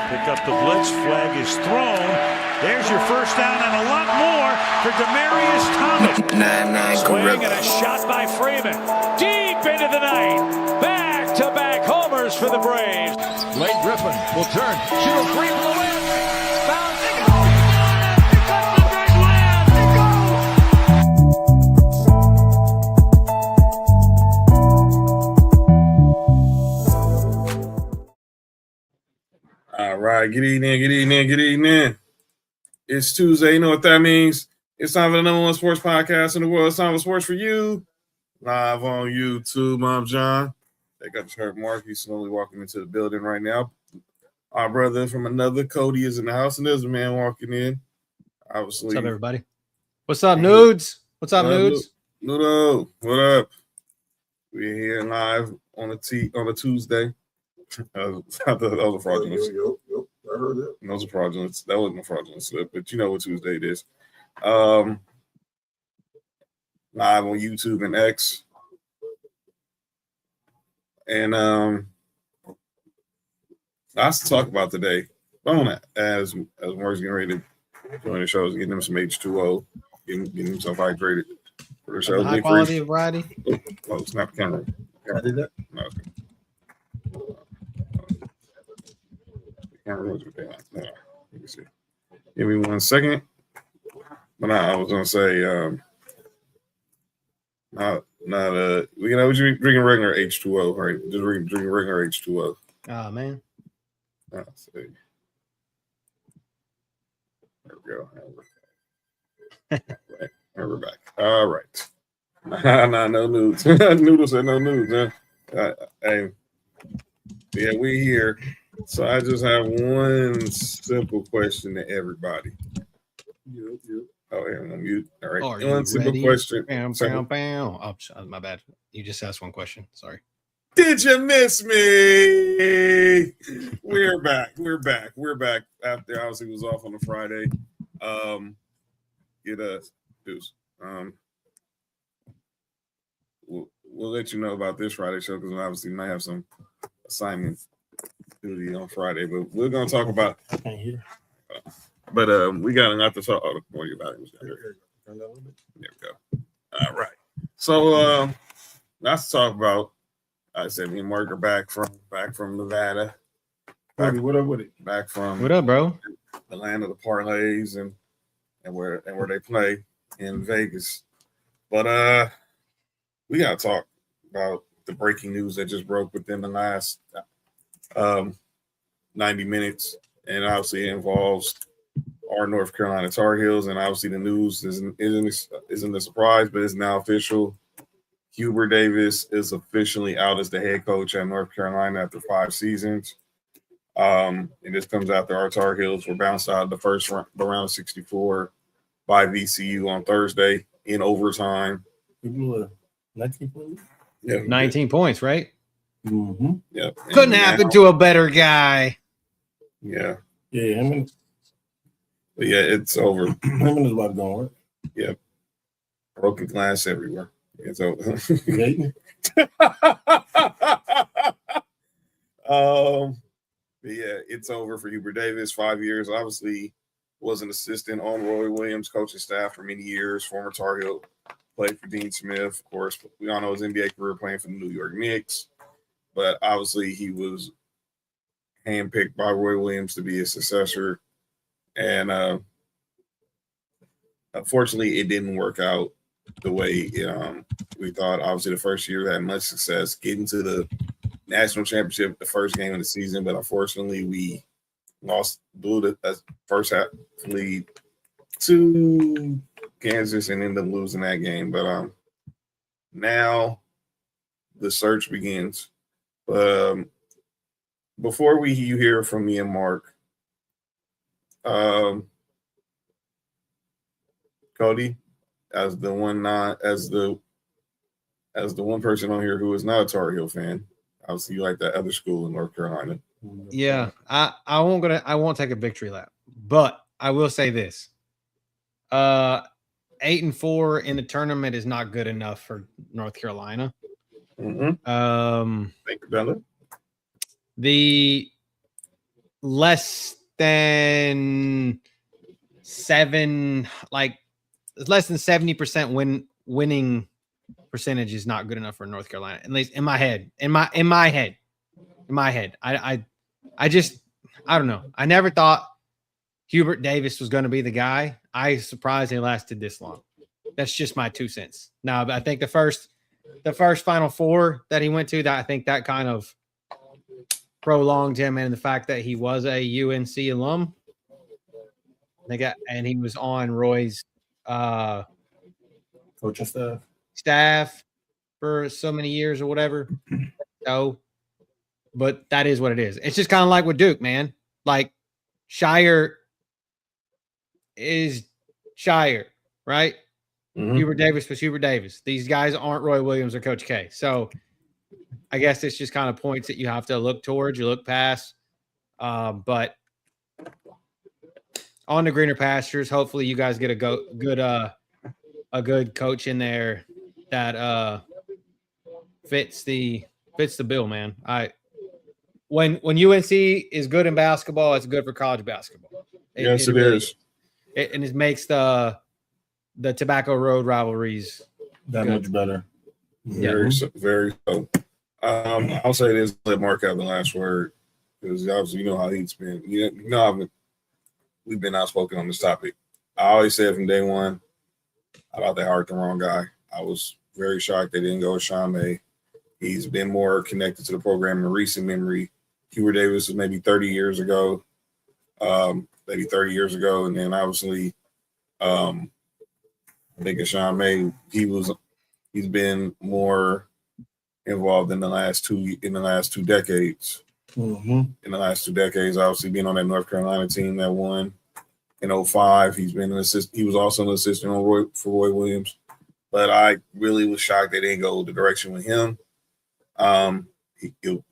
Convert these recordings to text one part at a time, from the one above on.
Pick up the blitz. Flag is thrown. There's your first down and a lot more for Demarius Thomas. Swing and a shot by Freeman. Deep into the night. Back-to-back homers for the Braves. Blake Griffin will turn. Shoot a three for the win. Bounce. They go. Pick up the big win. They go. All right. Good evening. It's Tuesday. You know what that means? It's time for the number one sports podcast in the world. It's time for sports for you. Live on YouTube. I'm John. They got your Mark. He's slowly walking into the building right now. Our brother from another, Cody, is in the house, and there's a man walking in. Obviously. What's up, everybody? What's up, nudes? What's up, nudes? Nudo, what up? We're here live on a Tuesday. That was a fraudulent. Yep. I heard that. That was a fraudulent. That wasn't a fraudulent slip, but you know what Tuesday it is. Live on YouTube and X. And lots to talk about today. As Mark's getting ready to join the show, is getting him some H2O, getting himself hydrated for the show. High quality variety. Oh, it's not the camera. I did that. No, okay. The camera was okay. No, let me see. Give me 1 second. But I was gonna say, we drinking regular H2O, right? Just drinking regular H2O. Oh man. Let's see. There we go. Right. We're back. All right. No nudes. Noodle said no nudes. Hey, yeah, we here. So I just have one simple question to everybody. Yep. Oh, yeah, I'm on mute. All right. Are One you simple ready? question. Bam. Oh, my bad. You just asked one question. Sorry. Did you miss me? We're back. After obviously was off on a Friday. Get us, Deuce. We'll let you know about this Friday show because obviously we might have some assignment duty on Friday, but we're gonna talk about. I can't hear. But we got enough to talk. Oh, more about it. There we go. All right. So let's talk about. I said me and Mark are back from Nevada. What up with it? Back from What up, bro? the land of the parlays and where they play in Vegas. But we gotta talk about the breaking news that just broke within the last 90 minutes, and obviously it involves our North Carolina Tar Heels, and obviously the news isn't a surprise, but it's now official. Hubert Davis is officially out as the head coach at North Carolina after 5 seasons. And this comes after our Tar Heels were bounced out of the first round of 64 by VCU on Thursday in overtime. We blew 19 points. Yeah, 19 points, right? Mm-hmm. Yep. Couldn't happen to a better guy. Yeah. Yeah, him But yeah, it's over. and his wife don't work. Yep. Broken glass everywhere. It's over. But yeah, it's over for Hubert Davis. 5 years. Obviously, was an assistant on Roy Williams' coaching staff for many years. Former Tar Heel, played for Dean Smith. Of course, we all know his NBA career playing for the New York Knicks. But obviously, he was handpicked by Roy Williams to be his successor. And unfortunately, it didn't work out the way we thought. Obviously, the first year had much success getting to the national championship, the first game of the season, but unfortunately, we blew the first half lead to Kansas and ended up losing that game. But now the search begins. Before you hear from me and Mark, Cody, as the one person on here who is not a Tar Heel fan, obviously you like that other school in North Carolina. Yeah, I won't take a victory lap, but I will say this: 8-4 in the tournament is not good enough for North Carolina. Mm-hmm. Thank you, Bella. less than 70% winning percentage is not good enough for North Carolina, at least in my head. In my head. I don't know. I never thought Hubert Davis was going to be the guy. I surprised he lasted this long. That's just my 2 cents. Now, I think the first Final Four that he went to, that I think that kind of prolonged him, and the fact that he was a UNC alum. And he was on Roy's coaching staff for so many years or whatever. So, but that is what it is. It's just kind of like with Duke, man. Like Shire is Shire, right? Mm-hmm. Hubert Davis was Hubert Davis. These guys aren't Roy Williams or Coach K. So I guess it's just kind of points that you have to look towards, you look past. But on the greener pastures, hopefully you guys get a good coach in there that fits the bill, man. When UNC is good in basketball, it's good for college basketball. Yes, it is. And it makes the Tobacco Road rivalries that good. Much better. Very so. I'll say this, let Mark have the last word, because obviously you know how he's been. We've been outspoken on this topic. I always said from day one, I thought they hired the wrong guy. I was very shocked they didn't go with Sean May. He's been more connected to the program in recent memory. Hubert Davis was maybe 30 years ago. And then obviously I think of Sean May, he's been more involved in the last 2 decades. Mm-hmm. In the last 2 decades, obviously being on that North Carolina team that won in 2005. He's been an assistant. He was also an assistant for Roy Williams. But I really was shocked they didn't go the direction with him. Like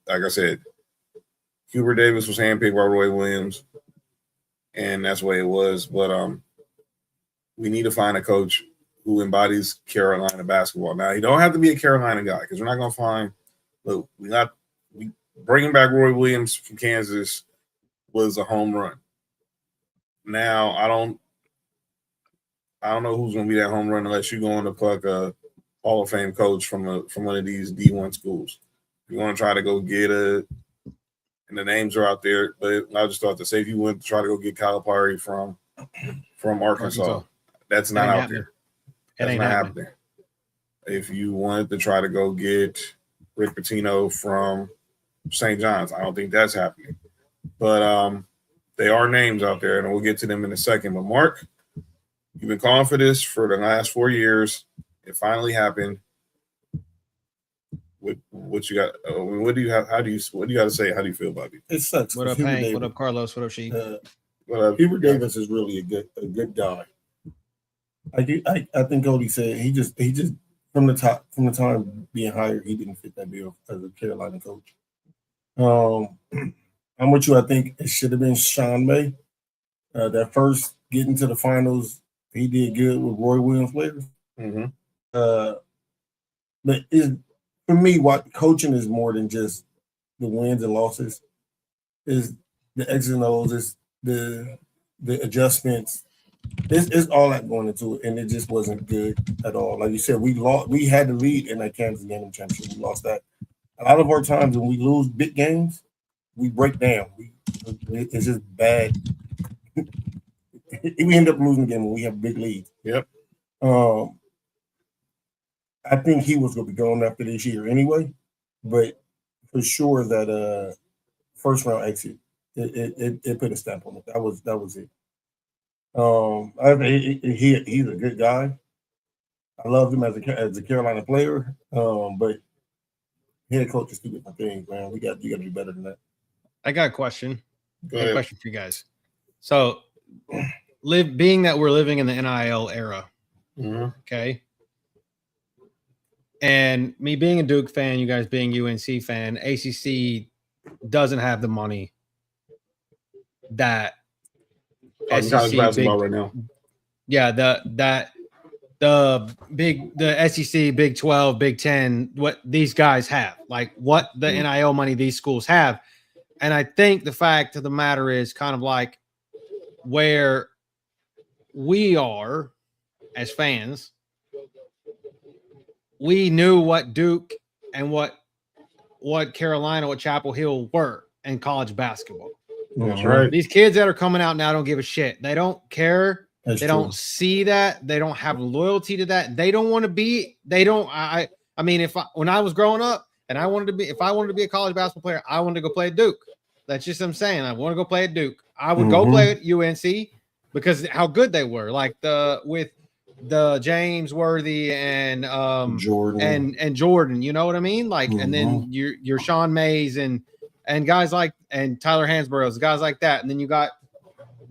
I said, Hubert Davis was handpicked by Roy Williams, and that's the way it was. But we need to find a coach who embodies Carolina basketball. Now, you don't have to be a Carolina guy, because we're not going to find – look, we bringing back Roy Williams from Kansas was a home run. Now, I don't know who's going to be that home run unless you're going to pluck a Hall of Fame coach from one of these D1 schools. You want to try to go get and the names are out there, but I just thought to say if you went to try to go get Calipari from Arkansas, that's not out there. That's not happening. If you wanted to try to go get Rick Pitino from St. John's, I don't think that's happening. But there are names out there, and we'll get to them in a second. But Mark, you've been calling for this for the last 4 years. It finally happened. What you got? What do you have? What do you got to say? How do you feel about it? It sucks. What up, Hank? What up, Carlos? What up, Sheep? Hubert Davis is really a good guy. I think Cody said he just from the time being hired, he didn't fit that bill as a Carolina coach. I'm with you. I think it should have been Sean May. That first getting to the finals, he did good with Roy Williams later. Mm-hmm. But for me, what coaching is more than just the wins and losses. Is the X's and O's, is the adjustments. It's all that going into it, and it just wasn't good at all. Like you said, we had the lead in that Kansas game championship. We lost that. A lot of our times when we lose big games, we break down. It's just bad. We end up losing the game when we have a big lead. Yep. I think he was going to be gone after this year anyway, but for sure that first round exit, it put a stamp on it. That was it. He's a good guy. I love him as a Carolina player, but head coach is two different things, man. You got to be better than that. I got a question. Go ahead. A question for you guys. So, being that we're living in the NIL era, okay, and me being a Duke fan, you guys being UNC fan, ACC doesn't have the money that SEC basketball right now. Yeah, the SEC, Big 12, Big 10, what these guys have, like what the NIL money these schools have. And I think the fact of the matter is kind of like where we are as fans, we knew what Duke and what Carolina, what Chapel Hill were in college basketball. That's right. These kids that are coming out now don't give a shit. They don't care. That's they true. don't see that. They don't have loyalty to that. They don't want to be. They don't. I mean, when I was growing up and I wanted to be, if I wanted to be a college basketball player, I wanted to go play at Duke. That's just what I'm saying. I want to go play at Duke. I would go play at UNC because how good they were. Like with the James Worthy and Jordan and Jordan. You know what I mean? Like, and then your Sean Mays and guys like and Tyler Hansborough, guys like that. And then you got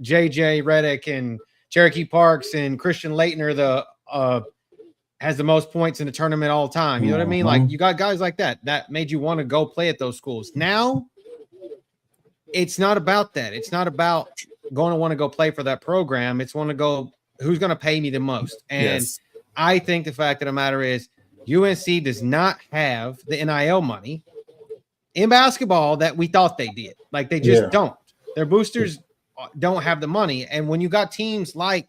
JJ Redick and Cherokee Parks and Christian Leitner, has the most points in the tournament all time. You know what I mean? Like you got guys like that made you want to go play at those schools. Now it's not about that. It's not about going to want to go play for that program. It's want to go, who's going to pay me the most. And I think the fact of the matter is UNC does not have the NIL money in basketball that we thought they did. Like they just don't. Their boosters don't have the money. And when you got teams like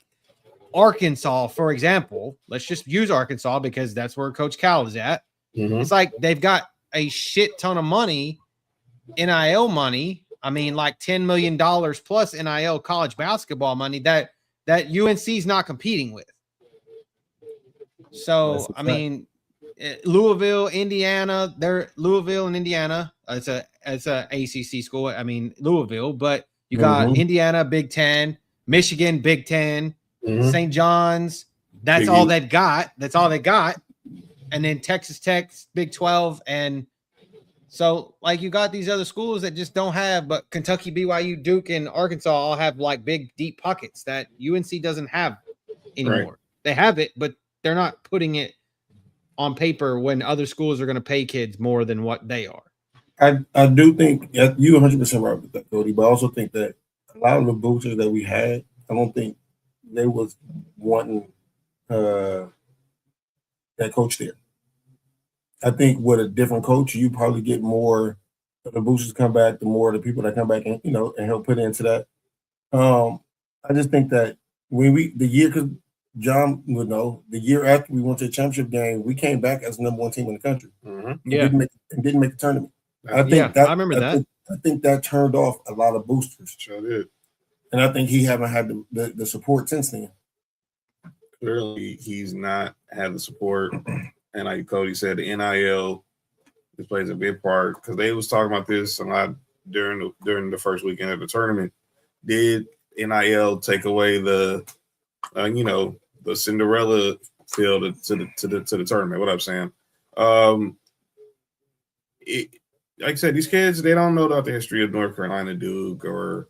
Arkansas, for example, let's just use Arkansas because that's where Coach Cal is at. It's like they've got a shit ton of money, NIL money. I mean, like $10 million plus NIL college basketball money that UNC is not competing with. So, I mean, Louisville, Indiana, Louisville and Indiana. It's a ACC school. I mean, Louisville, but you got Indiana, Big Ten, Michigan, Big Ten, St. John's. That's all they've got. That's all they got. And then Texas Tech, Big 12. And so, like, you got these other schools that just don't have, but Kentucky, BYU, Duke, and Arkansas all have, like, big, deep pockets that UNC doesn't have anymore. Right. They have it, but they're not putting it on paper when other schools are going to pay kids more than what they are. I do think you're 100% right with that, Cody, but I also think that a lot of the boosters that we had, I don't think they was wanting that coach there. I think with a different coach, you probably get more of the boosters come back, the more of the people that come back and and help put into that. I just think that when because John would know, the year after we went to the championship game, we came back as the number one team in the country. Didn't make the tournament. I remember that. I think that turned off a lot of boosters. Sure did. And I think he haven't had the support since then. Clearly, he's not had the support. And like Cody said, the NIL plays a big part because they was talking about this a lot during the first weekend of the tournament. Did NIL take away the Cinderella field to the tournament? What I'm saying, like I said, these kids, they don't know about the history of North Carolina, Duke, or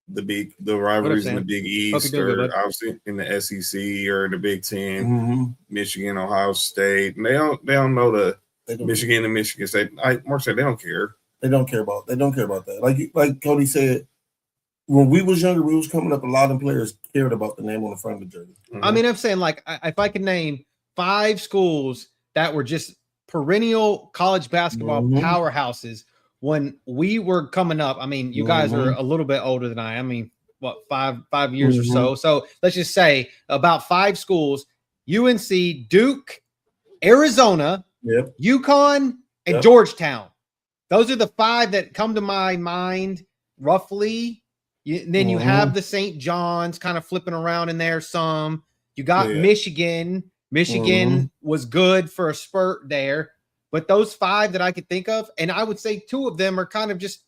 the rivalries in the Big East, or obviously in the SEC or the Big Ten, Michigan, Ohio State. And they don't know the Michigan and Michigan State. Mark said they don't care. They don't care about that. Like Cody said, when we was younger, we was coming up, a lot of players cared about the name on the front of the jersey. I mean, I'm saying, like, if I could name 5 schools that were just perennial college basketball powerhouses when we were coming up. I mean, you guys are a little bit older than I mean, what, 5 years or so. So let's just say about 5 schools: UNC, Duke, Arizona, UConn, and Georgetown. Those are the 5 that come to my mind roughly. Then you have the St. John's kind of flipping around in there some. You got Michigan. Michigan was good for a spurt there. But those 5 that I could think of, and I would say 2 of them are kind of just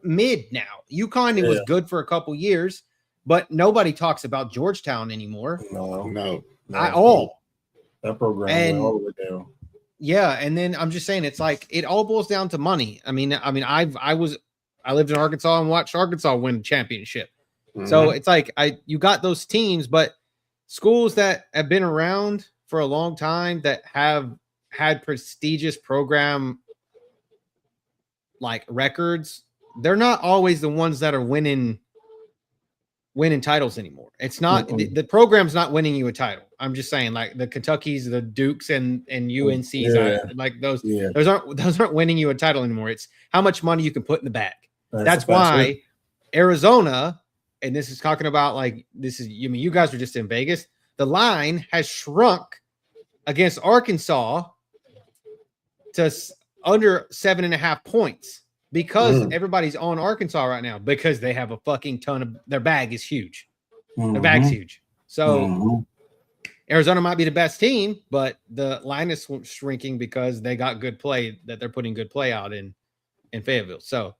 mid now. UConn was good for a couple years, but nobody talks about Georgetown anymore. No. At all. That program went all the way down. Yeah, and then I'm just saying, it's like it all boils down to money. I mean, I lived in Arkansas and watched Arkansas win a championship. So it's like you got those teams, but schools that have been around for a long time that have had prestigious program like records, they're not always the ones that are winning titles anymore. It's not the program's not winning you a title. I'm just saying, like the Kentuckys, the Dukes, and UNCs, like those aren't winning you a title anymore. It's how much money you can put in the bag. That's why Arizona, and this is talking about like this is. I mean, you guys were just in Vegas. The line has shrunk against Arkansas to under 7.5 points because everybody's on Arkansas right now because they have a fucking ton of their bag is huge. Their bag's huge. So Arizona might be the best team, but the line is shrinking because they got good play that they're putting good play out in Fayetteville. So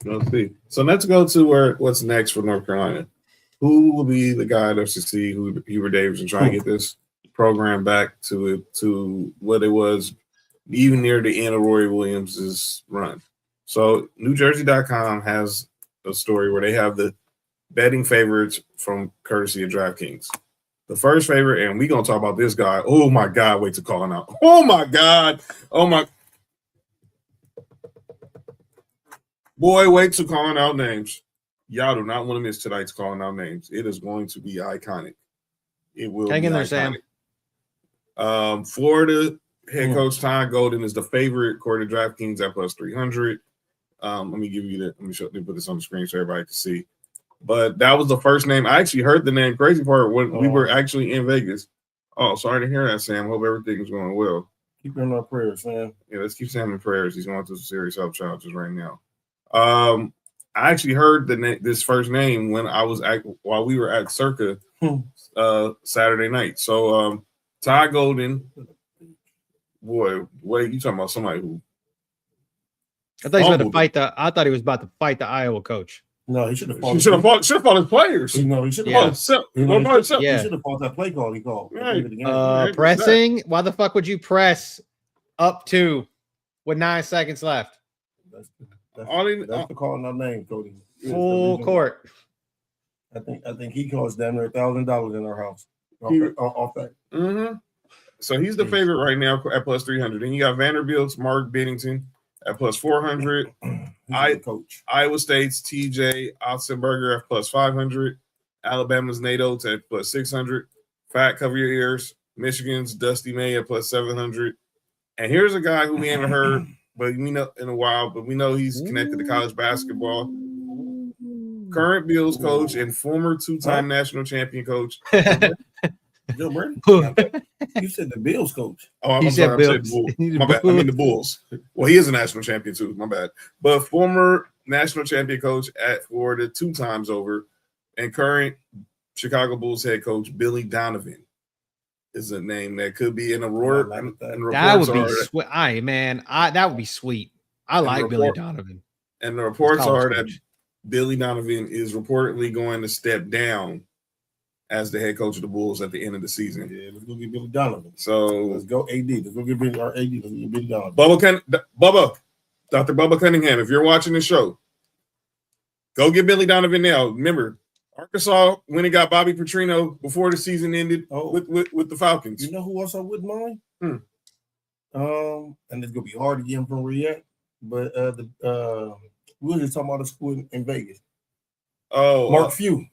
let's see. So let's go to what's next for North Carolina. Who will be the guy to succeed? Who Hubert Davis and try and get this program back to what it was even near the end of Roy Williams' run. So NewJersey.com has a story where they have the betting favorites from courtesy of DraftKings. The first favorite, and we're going to talk about this guy. Oh, my God. Wait to call him out. Oh, my God. Oh, my. Boy, wait to calling out names. Y'all do not want to miss tonight's calling out names. It is going to be iconic. It will hang be in there, iconic. Sam. Florida head coach Ty Golden is the favorite according to DraftKings at plus 300. Let me give you that. Let me put this on the screen so everybody can see. But that was the first name. I actually heard the name. Crazy part when we were actually in Vegas. Oh, sorry to hear that, Sam. Hope everything is going well. Keep in our prayers, Sam. Yeah, let's keep Sam in prayers. He's going through some serious health challenges right now. I actually heard this first name when while we were at Circa Saturday night. So Ty Golden, boy, wait, you talking about somebody who? I thought he was about to fight I thought he was about to fight the Iowa coach. No, he should have fought. He should have fought his players. No, he should have fought himself. He should have fought that play call he called. Right. Pressing? Why the fuck would you press up to with 9 seconds left? That's the calling our name, Cody. Full court. I think he costs damn near $1,000 in our house off that. Mm-hmm. So he's the favorite right now at plus 300. Then you got Vanderbilt's Mark Bennington at plus 400. Coach. Iowa State's TJ Otzenberger at plus 500. Alabama's Nate Oates at plus 600. Fat, cover your ears. Michigan's Dusty May at plus 700. And here's a guy who we haven't heard but we know in a while, but we know he's connected to college basketball. Current Bills coach and former two-time national champion coach. Joe Brady? You said the Bills coach. Oh, I'm sorry. I said Bulls. My bad. I mean the Bulls. Well, he is a national champion too. My bad. But former national champion coach at Florida 2 times over, and current Chicago Bulls head coach Billy Donovan is a name that could be in a roar. That would be sweet. That would be sweet. I like Billy Donovan. And the reports are that Billy Donovan is reportedly going to step down as the head coach of the Bulls at the end of the season. Yeah, let's go get Billy Donovan. So let's go AD. Let's go get Billy AD. Let's get Billy Donovan. Dr. Bubba Cunningham, if you're watching the show, go get Billy Donovan now. Remember, Arkansas, when it got Bobby Petrino before the season ended with the Falcons. You know who else I wouldn't mind? And it's gonna be hard to get him from where he at, but we were just talking about a school in Vegas. Oh, Mark Few.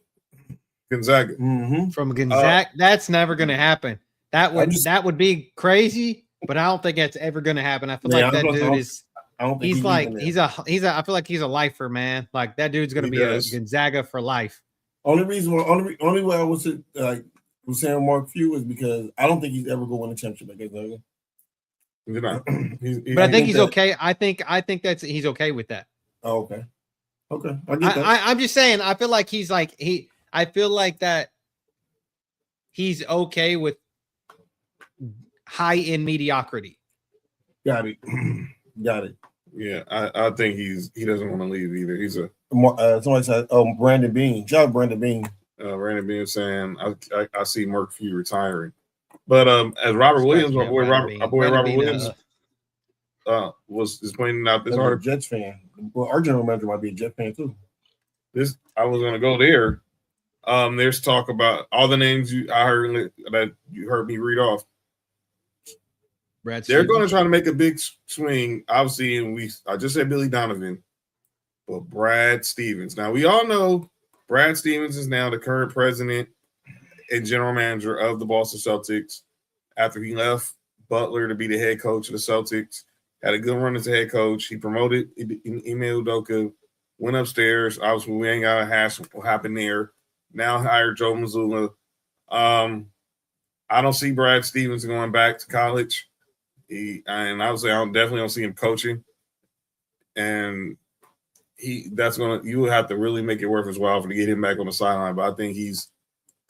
Gonzaga. Mm-hmm. From Gonzaga, that's never going to happen. That would be crazy, but I don't think that's ever going to happen. I feel like that dude is. I don't think he's a. I feel like he's a lifer, man. Like that dude's going to be a Gonzaga for life. Only way I was saying Mark Few is because I don't think he's ever going to win a championship at Gonzaga. But I think he's okay. I think he's okay with that. Oh, okay. Okay. I get that. I'm just saying. I feel like I feel like that he's okay with high-end mediocrity. Got it. Yeah, I think he doesn't want to leave either. He's a somebody said, Brandon Bean. Shout out Brandon Bean. Brandon Bean saying I see Mark Few retiring. But as Robert Williams, my boy Robert Williams was pointing out this article. Jets fan. Well, our general manager might be a Jet fan too. I was going to go there. There's talk about all the names I heard that you heard me read off. They're going to try to make a big swing. Obviously, I just said Billy Donovan, but Brad Stevens. Now we all know Brad Stevens is now the current president and general manager of the Boston Celtics after he left Butler to be the head coach of the Celtics. had a good run as a head coach. He promoted Ime Udoka, went upstairs. Obviously, we ain't got to hash what happened there. Now hired Joe Mazzulla. I don't see Brad Stevens going back to college. And obviously, definitely don't see him coaching. And you would have to really make it worth his while to get him back on the sideline. But I think he's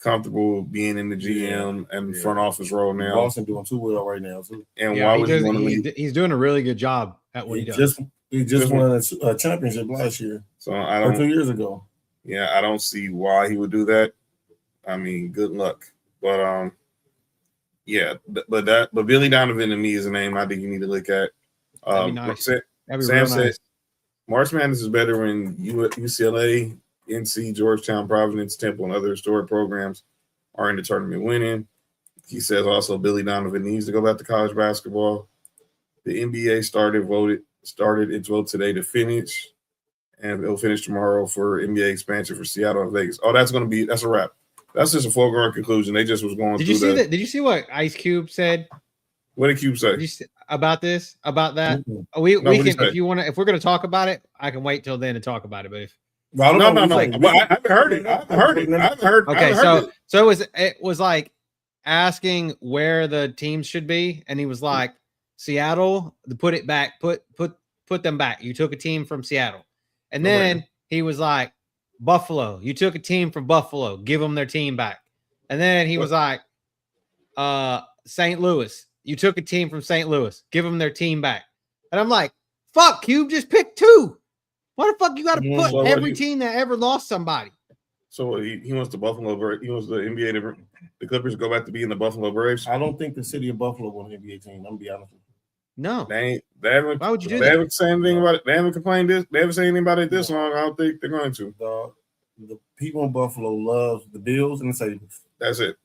comfortable being in the GM and front office role now. Boston doing too well right now too. And why would you want to leave? He's doing a really good job at what he does. He just won a championship last year. So 2 years ago. Yeah, I don't see why he would do that. I mean, good luck. But but Billy Donovan to me is a name I think you need to look at. That'd be nice. Sam said March Madness is better when UCLA, NC, Georgetown, Providence, Temple, and other historic programs are in the tournament winning. He says also Billy Donovan needs to go back to college basketball. The NBA started its vote today to finish, and it'll finish tomorrow for NBA expansion for Seattle and Vegas. Oh, that's a wrap. That's just a foregone conclusion. They just was going. Did you see that? Did you see what Ice Cube said? What did Cube say? About this? About that? Mm-hmm. We can, if you want to. If we're going to talk about it, I can wait till then to talk about it. But if no. I haven't heard it. I haven't heard. Okay, so it was like asking where the teams should be, and he was like, Seattle, put it back, put them back. You took a team from Seattle, and then he was like, Buffalo, you took a team from Buffalo, give them their team back, and then he was like, St. Louis, you took a team from St. Louis, give them their team back, and I'm like, fuck, you just picked two. Why the fuck you got to put every team that ever lost somebody? So he wants the Buffalo Braves. He wants the NBA the Clippers to go back to being the Buffalo Braves. I don't think the city of Buffalo won an NBA team. I'm gonna be honest with you. No, they haven't. Why would you do that? They haven't said anything about it. They haven't complained this. They haven't said anything about it this long. I don't think they're going to. The people in Buffalo love the Bills and the Sabres. That's it.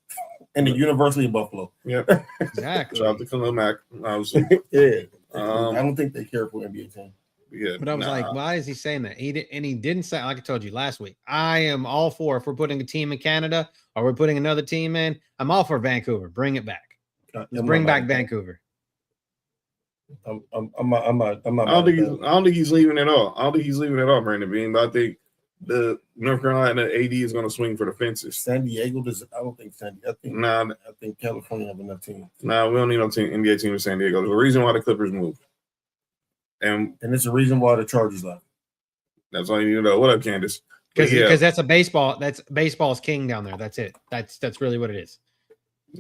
And the University of Buffalo. Yep. Exactly. Shout out to Khalil Mack, obviously. Yeah. I don't think they care for NBA team. Yeah. But I was like, why is he saying that? He didn't say, like I told you last week. I am all for, if we're putting a team in Canada or we're putting another team in, I'm all for Vancouver. Bring it back. Bring back Vancouver. I'm not. I don't think he's leaving at all. I don't think he's leaving at all, Brandon Bean. But I think the North Carolina AD is going to swing for the fences. San Diego does. I don't think San Diego. I think California have enough teams. We don't need no NBA team in San Diego. There's a reason why the Clippers moved, and it's a reason why the Chargers left. That's all you need to know. What up, Candace? Because that's a baseball. That's baseball's king down there. That's it. That's really what it is.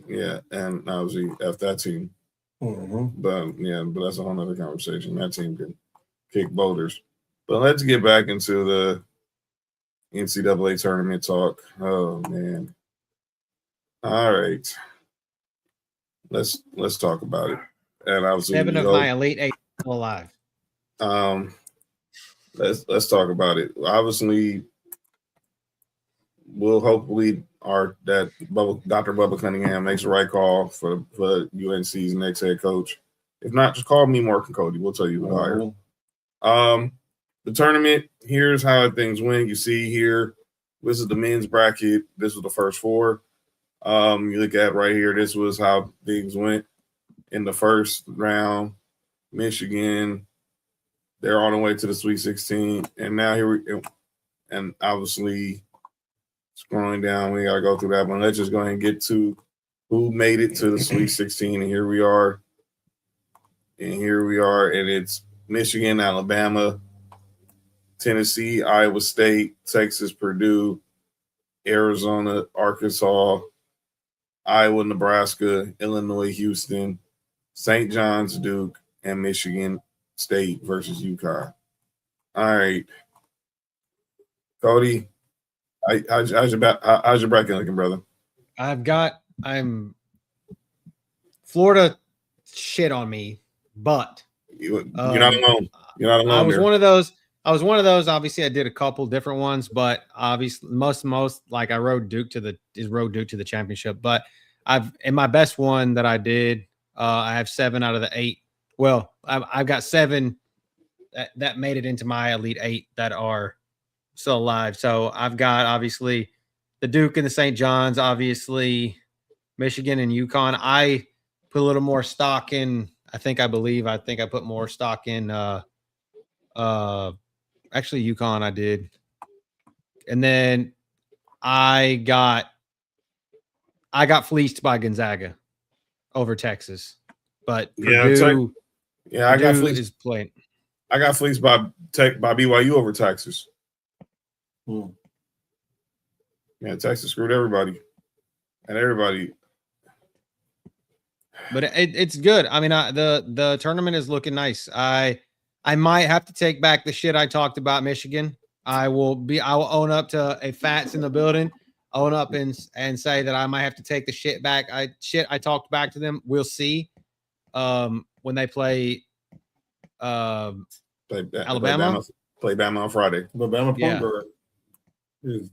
Yeah, and obviously F that team. Mm-hmm. But that's a whole nother conversation. That team can kick boulders. But let's get back into the NCAA tournament talk. Oh man. All right. Let's talk about it. And obviously 7 of my Elite 8 still alive. Let's talk about it. Obviously, we'll hopefully Dr. Bubba Cunningham makes the right call for UNC's next head coach. If not, just call me Mark and Cody. We'll tell you who hired. The tournament, here's how things went. You see here, this is the men's bracket. This was the first four. You look at right here, this was how things went in the first round. Michigan, they're on the way to the Sweet 16. And now and obviously scrolling down, we got to go through that one. Let's just go ahead and get to who made it to the Sweet 16. And here we are. And it's Michigan, Alabama, Tennessee, Iowa State, Texas, Purdue, Arizona, Arkansas, Iowa, Nebraska, Illinois, Houston, St. John's, Duke, and Michigan State versus UConn. All right. Cody, how's your bracket looking, brother? I'm Florida shit on me, but you're not alone. You're not alone. I was one of those. Obviously, I did a couple different ones, but obviously most like I rode Duke to the championship. But in my best one that I did, I have 7 out of the 8. Well, I've got 7 that made it into my Elite 8 that are still alive. So I've got obviously the Duke and the St. John's, obviously Michigan and UConn. I put a little more stock in. I think I put more stock in actually UConn I did. And then I got fleeced by Gonzaga over Texas. But Purdue, I got Purdue fleeced. is playing. I got fleeced by BYU over Texas. Yeah, Texas screwed everybody. And everybody. But it's good. I mean, the tournament is looking nice. I might have to take back the shit I talked about Michigan. I will own up to a Fats in the building, own up and say that I might have to take the shit back. I talked back to them. We'll see. When they play Alabama. Play Bama on Friday. But Bama point guard is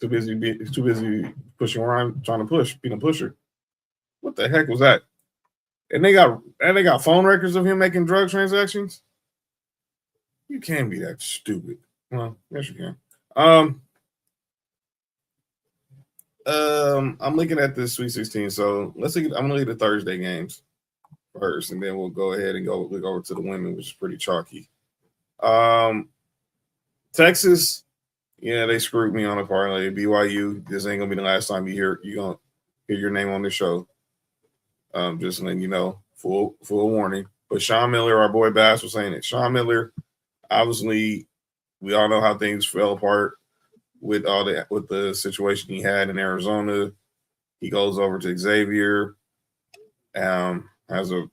too busy pushing around, trying to push, being a pusher. What the heck was that? And they got phone records of him making drug transactions. You can't be that stupid. Well, yes you can. I'm looking at this Sweet 16. So I'm gonna look at the Thursday games first, and then we'll go ahead and look over to the women, which is pretty chalky. Texas, yeah, they screwed me on a parlay. BYU, this ain't gonna be the last time you're gonna hear your name on the show. Just letting you know, full warning. But Sean Miller, our boy Bass was saying it. Sean Miller, obviously, we all know how things fell apart with the situation he had in Arizona. He goes over to Xavier, has a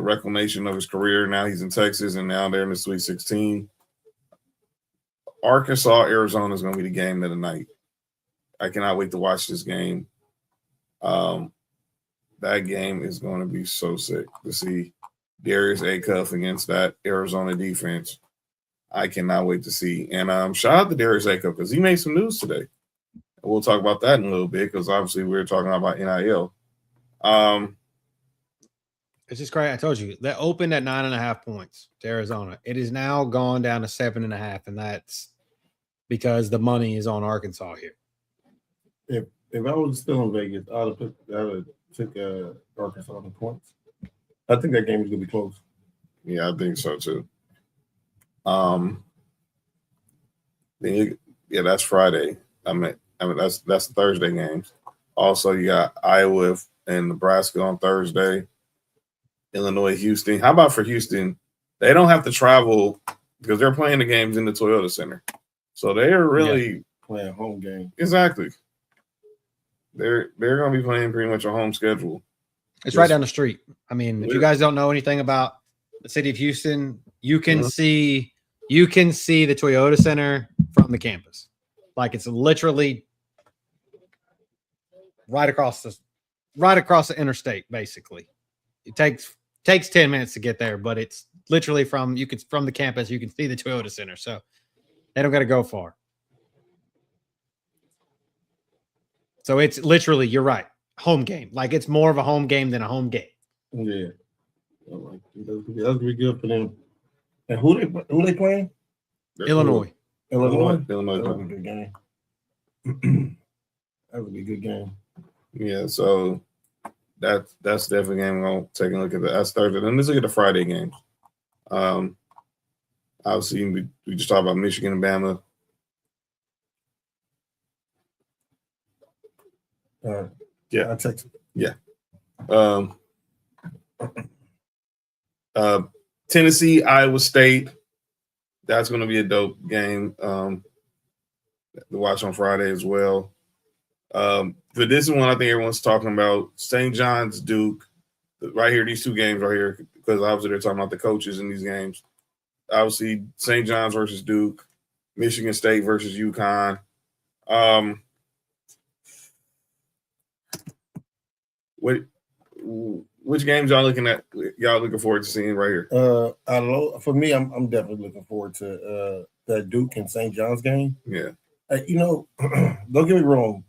reclamation of his career. Now he's in Texas, and now they're in the Sweet 16. Arkansas, Arizona is going to be the game of the night. I cannot wait to watch this game. That game is going to be so sick to see Darius Acuff against that Arizona defense. I cannot wait to see. And shout out to Darius Acuff because he made some news today. We'll talk about that in a little bit because obviously we're talking about NIL. It's just great. I told you that opened at 9.5 points to Arizona. It is now gone down to 7.5, and that's because the money is on Arkansas here. If I was still in Vegas, I would have took Arkansas the points. I think that game is gonna be close. Yeah, I think so too. That's Friday. I mean that's the Thursday games. Also, you got Iowa and Nebraska on Thursday. Illinois, Houston. How about for Houston? They don't have to travel because they're playing the games in the Toyota Center. So they're really playing home game. Exactly. They're going to be playing pretty much a home schedule. It's right down the street. I mean, if you guys don't know anything about the city of Houston, you can see the Toyota Center from the campus. Like it's literally right across the interstate, basically. It takes 10 minutes to get there, but it's literally from the campus, you can see the Toyota Center. So they don't got to go far. So it's literally, you're right, home game. Like it's more of a home game than a home game. Yeah. That'll be good for them. And who they playing? Illinois. Illinois. That would be a good game. That would be a good game. Yeah, so that's definitely a game we're going to take a look at. That's Thursday. Then let's look at the Friday games. Obviously, we just talked about Michigan and Bama. Yeah, I text. Yeah. Tennessee, Iowa State. That's going to be a dope game to watch on Friday as well. But this is one I think everyone's talking about. St. John's, Duke. Right here, these two games right here, because obviously they're talking about the coaches in these games. Obviously, St. John's versus Duke. Michigan State versus UConn. Which games y'all looking at? Y'all looking forward to seeing right here? For me, I'm definitely looking forward to that Duke and St. John's game. Yeah. Don't get me wrong.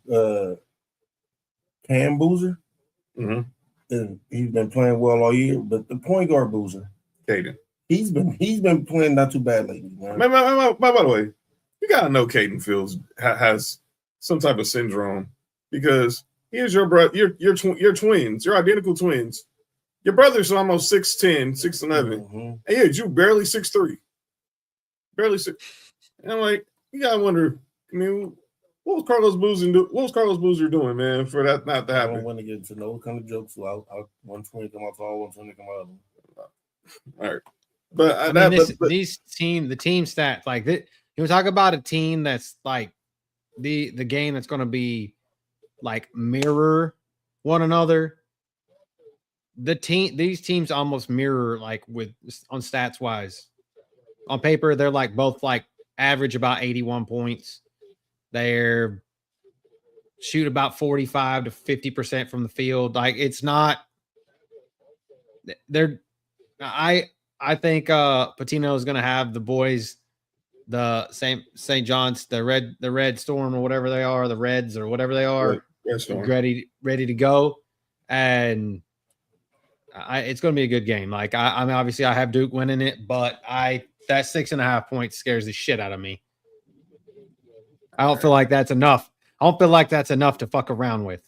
Cam Boozer, he's been playing well all year, but the point guard Boozer, Caden, he's been playing not too bad lately. Man. By the way, you gotta know Caden Fields has some type of syndrome because here's your brother, you're twins, you're identical twins. Your brother's almost 6'10", 6'11". Mm-hmm. And yeah, you barely 6'3". Barely 6. And I'm like, you gotta wonder, I mean, what was Carlos Boozer doing, man, for that not to I happen? don't want to get into no kind of jokes. So I'll 120 come out all 120 come out. All right. But I mean, the team stats, like that, you talk about a team that's like the game that's going to be like mirror one another. These teams almost mirror like with on stats wise. On paper, they're like both like average about 81 points. They're shoot about 45 to 50% from the field. Like it's not. I think Patino is going to have the boys, the same St. John's, the Red Storm or whatever they are, the Reds or whatever they are, ready to go, and it's going to be a good game. Like I mean, obviously I have Duke winning it, but that 6.5 points scares the shit out of me. I don't feel like that's enough. I don't feel like that's enough to fuck around with.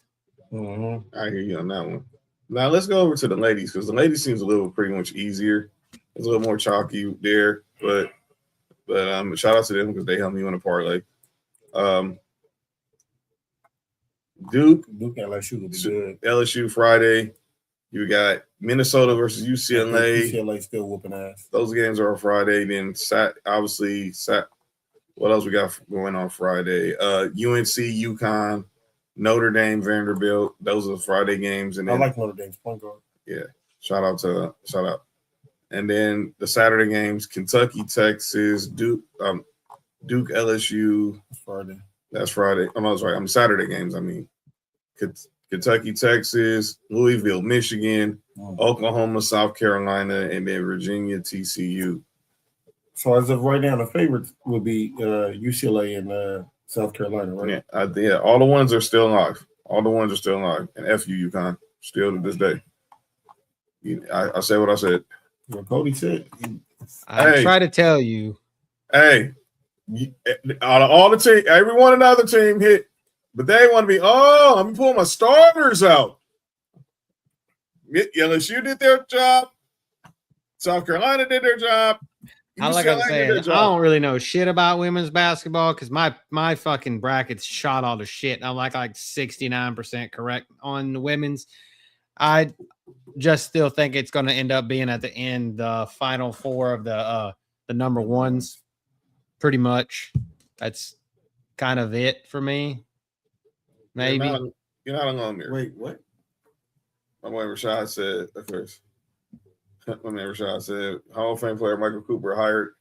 Mm-hmm. I hear you on that one. Now let's go over to the ladies because the ladies seems a little pretty much easier. It's a little more chalky there, but shout out to them because they helped me win a parlay. Duke LSU will be good. LSU Friday. You got Minnesota versus UCLA. UCLA still whooping ass. Those games are on Friday. Then what else we got going on Friday? UNC, UConn, Notre Dame, Vanderbilt. Those are the Friday games. And then, I like Notre Dame's point guard. Yeah. Shout out. And then the Saturday games, Kentucky, Texas, Duke, LSU. That's Friday. That's right. Saturday games. I mean, Kentucky, Texas, Louisville, Michigan, Oklahoma, South Carolina, and then Virginia, TCU. So as of right now, the favorites would be UCLA and South Carolina, right? Yeah, all the ones are still locked. And FU, UConn, still to this day. I said what I said. What Cody said. I try to tell you. Hey, out of all the team, everyone another team hit, but they want to be, let me pull my starters out. LSU did their job. South Carolina did their job. Like I'm saying, I don't really know shit about women's basketball because my fucking brackets shot all the shit. I'm like 69% correct on the women's. I just still think it's going to end up being at the end the final four of the number ones. Pretty much, that's kind of it for me. Maybe you're not alone here. Wait, what? My boy Rashad said at first. My man Rashad said Hall of Fame player Michael Cooper hired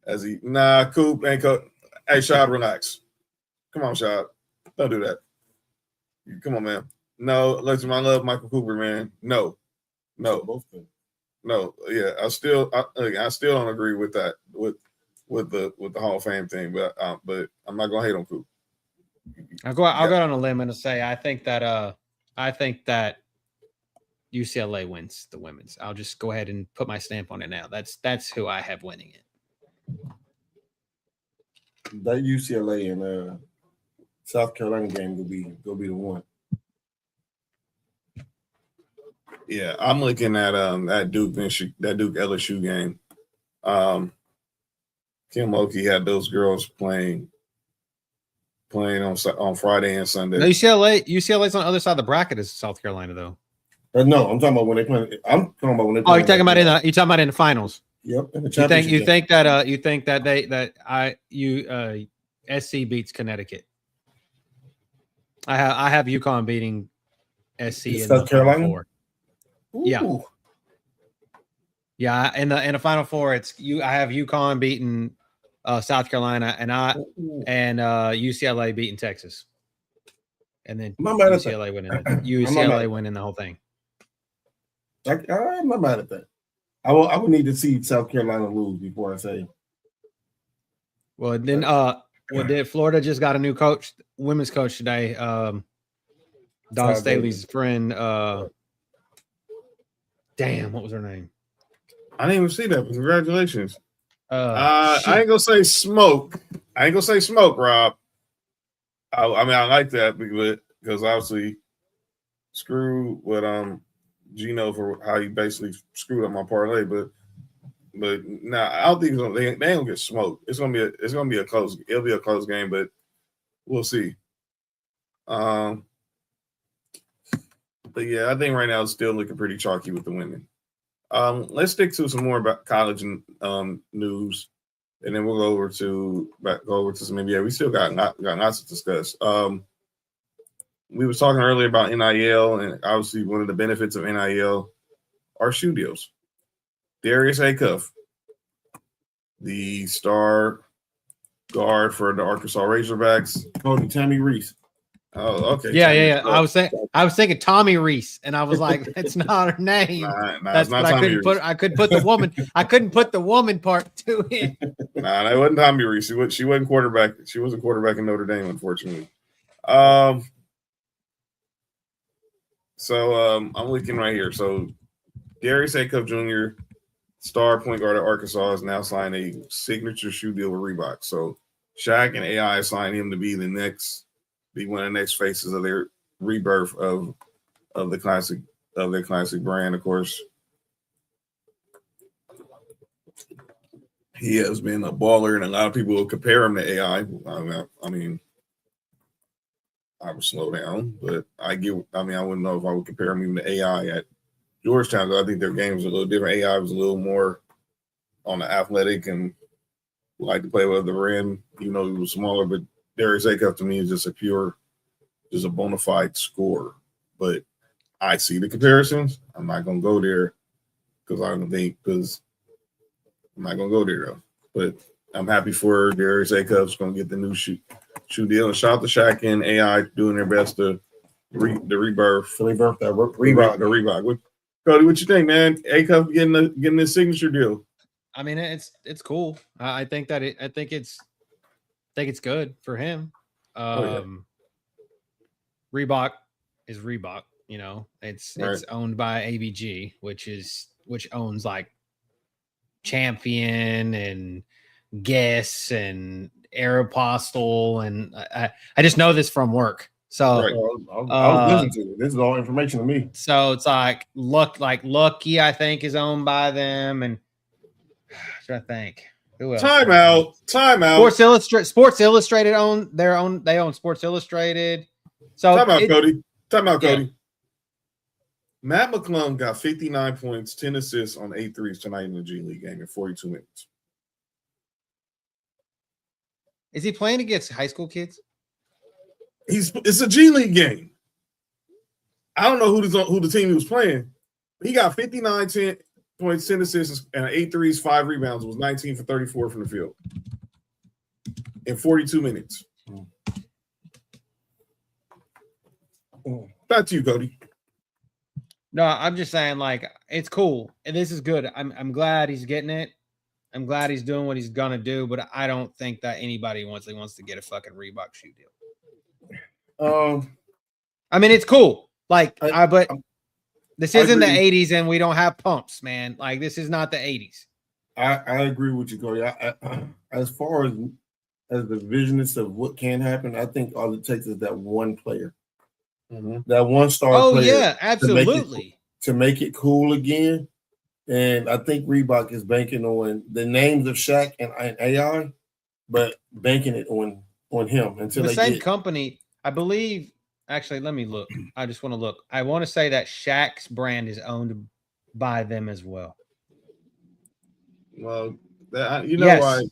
as Coop ain't coach. Hey, Shad, relax. Come on, Shad. Don't do that. Come on, man. No, listen, I love Michael Cooper, man. No. Yeah, I still don't agree with that with the Hall of Fame thing, but I'm not gonna hate on Coop. I'll go out on a limb and say I think that UCLA wins the women's. I'll just go ahead and put my stamp on it now. That's who I have winning it. That UCLA and South Carolina game will be the one. Yeah, I'm looking at that Duke LSU game. Kim Mulkey had those girls playing on Friday and Sunday. No, UCLA's on the other side of the bracket as South Carolina though. No, I'm talking about when they play. I'm talking about when they. Oh, you're talking about in the finals. Yep. In the championship. You think that SC beats Connecticut? I have UConn beating SC in South Carolina. Four. Yeah. Yeah, in the Final Four, I have UConn beating South Carolina and UCLA beating Texas, and then UCLA winning the whole thing. I'm not mad at that. I would need to see South Carolina lose before I say. Well, then Florida just got a new coach, women's coach today. Don Staley's friend. Damn, what was her name? I didn't even see that. Congratulations. I ain't gonna say smoke. Rob. I mean, I like that because obviously, screw what Gino for how he basically screwed up my parlay, but nah, I don't think they ain't gonna get smoked. It's gonna be a close. It'll be a close game, but we'll see. But yeah, I think right now it's still looking pretty chalky with the women. Let's stick to some more about college news, and then we'll go over to some NBA. We still got lots to discuss. We were talking earlier about NIL, and obviously one of the benefits of NIL are shoe deals. Darius Acuff, the star guard for the Arkansas Razorbacks. Cody Tammy Reese. Oh, okay. Yeah. I was thinking Tommy Reese, and I was like, that's not her name. Nah, that's not what Tommy Reese. I couldn't put the woman. I couldn't put the woman part to it. Nah, that wasn't Tommy Reese. She wasn't quarterback. She wasn't quarterback in Notre Dame, unfortunately. So I'm looking right here. So Darius Acuff Jr., star point guard at Arkansas, is now signed a signature shoe deal with Reebok. So Shaq and AI signed him to be one of the next faces of their rebirth of their classic brand. Of course, he has been a baller, and a lot of people will compare him to AI. I mean, I would slow down, but I wouldn't know if I would compare him even to AI at Georgetown, because I think their game was a little different. AI was a little more on the athletic and like to play with the rim, even though he was smaller. But Darius Acuff to me is just a bona fide scorer. But I see the comparisons. I'm not gonna go there because I'm not gonna go there though. But I'm happy for Darius Acuff's gonna get the new shoe deal. And shout out to Shaq and AI doing their best to the rebirth that Reebok. Cody, what you think, man? Acuff getting his signature deal. I mean, it's cool. I think it's good for him. Reebok is Reebok. You know, it's owned by ABG, which owns like Champion and Guess and Aeropostale, and I just know this from work. So I was listening to it. This is all information to me. So it's like Lucky, I think, is owned by them, and I think who else? Time out. Sports Illustrated they own Sports Illustrated. So time out, Cody. Yeah. Matt McClung got 59 points, 10 assists on 8 threes tonight in the G League game in 42 minutes. Is he playing against high school kids? It's a G League game. I don't know who the team he was playing. He got 59 points, 10 assists, and 8 threes, 5 rebounds. It was 19 for 34 from the field in 42 minutes. Back to you, Cody. No, I'm just saying, like, it's cool. And this is good. I'm glad he's getting it. I'm glad he's doing what he's gonna do, but I don't think that anybody wants to get a fucking Reebok shoe deal. I mean, it's cool. Like, but this isn't the 80s, and we don't have pumps, man. Like, this is not the 80s. I agree with you, Cody. As far as the visionist of what can happen, I think all it takes is that one player, that one star. Oh player yeah, absolutely. To make it cool again. And I think Reebok is banking on the names of Shaq and AI, but banking it on him until the same company. I believe. Actually, let me look. I just want to look. I want to say that Shaq's brand is owned by them as well. Well, why?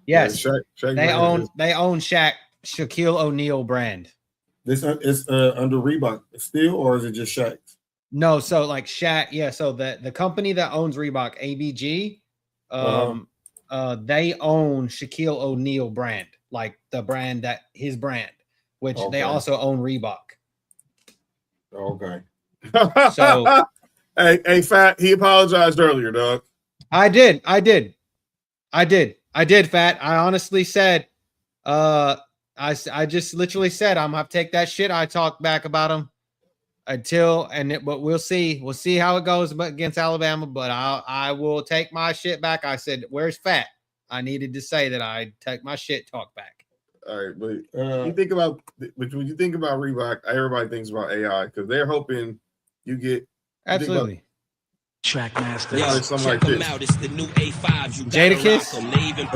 Yes, Shaq they own Shaquille O'Neal brand. This is under Reebok still, or is it just Shaq's? No, so like Shaq, yeah. So the company that owns Reebok, ABG, they own Shaquille O'Neal brand, like the brand that his brand, which they also own Reebok. Okay. So hey, Fat, he apologized earlier, dog. I did, Fat. I honestly said, I just literally said I'm gonna take that shit I talked back about him. But we'll see. We'll see how it goes against Alabama. But I will take my shit back. I said, "Where's Fat?" I needed to say that I take my shit talk back. All right, but when you think about Reebok, everybody thinks about AI because they're hoping you get Absolutely. Trackmaster. Yeah, it's something like this. Out. It's the new A5s. You Jadakiss? They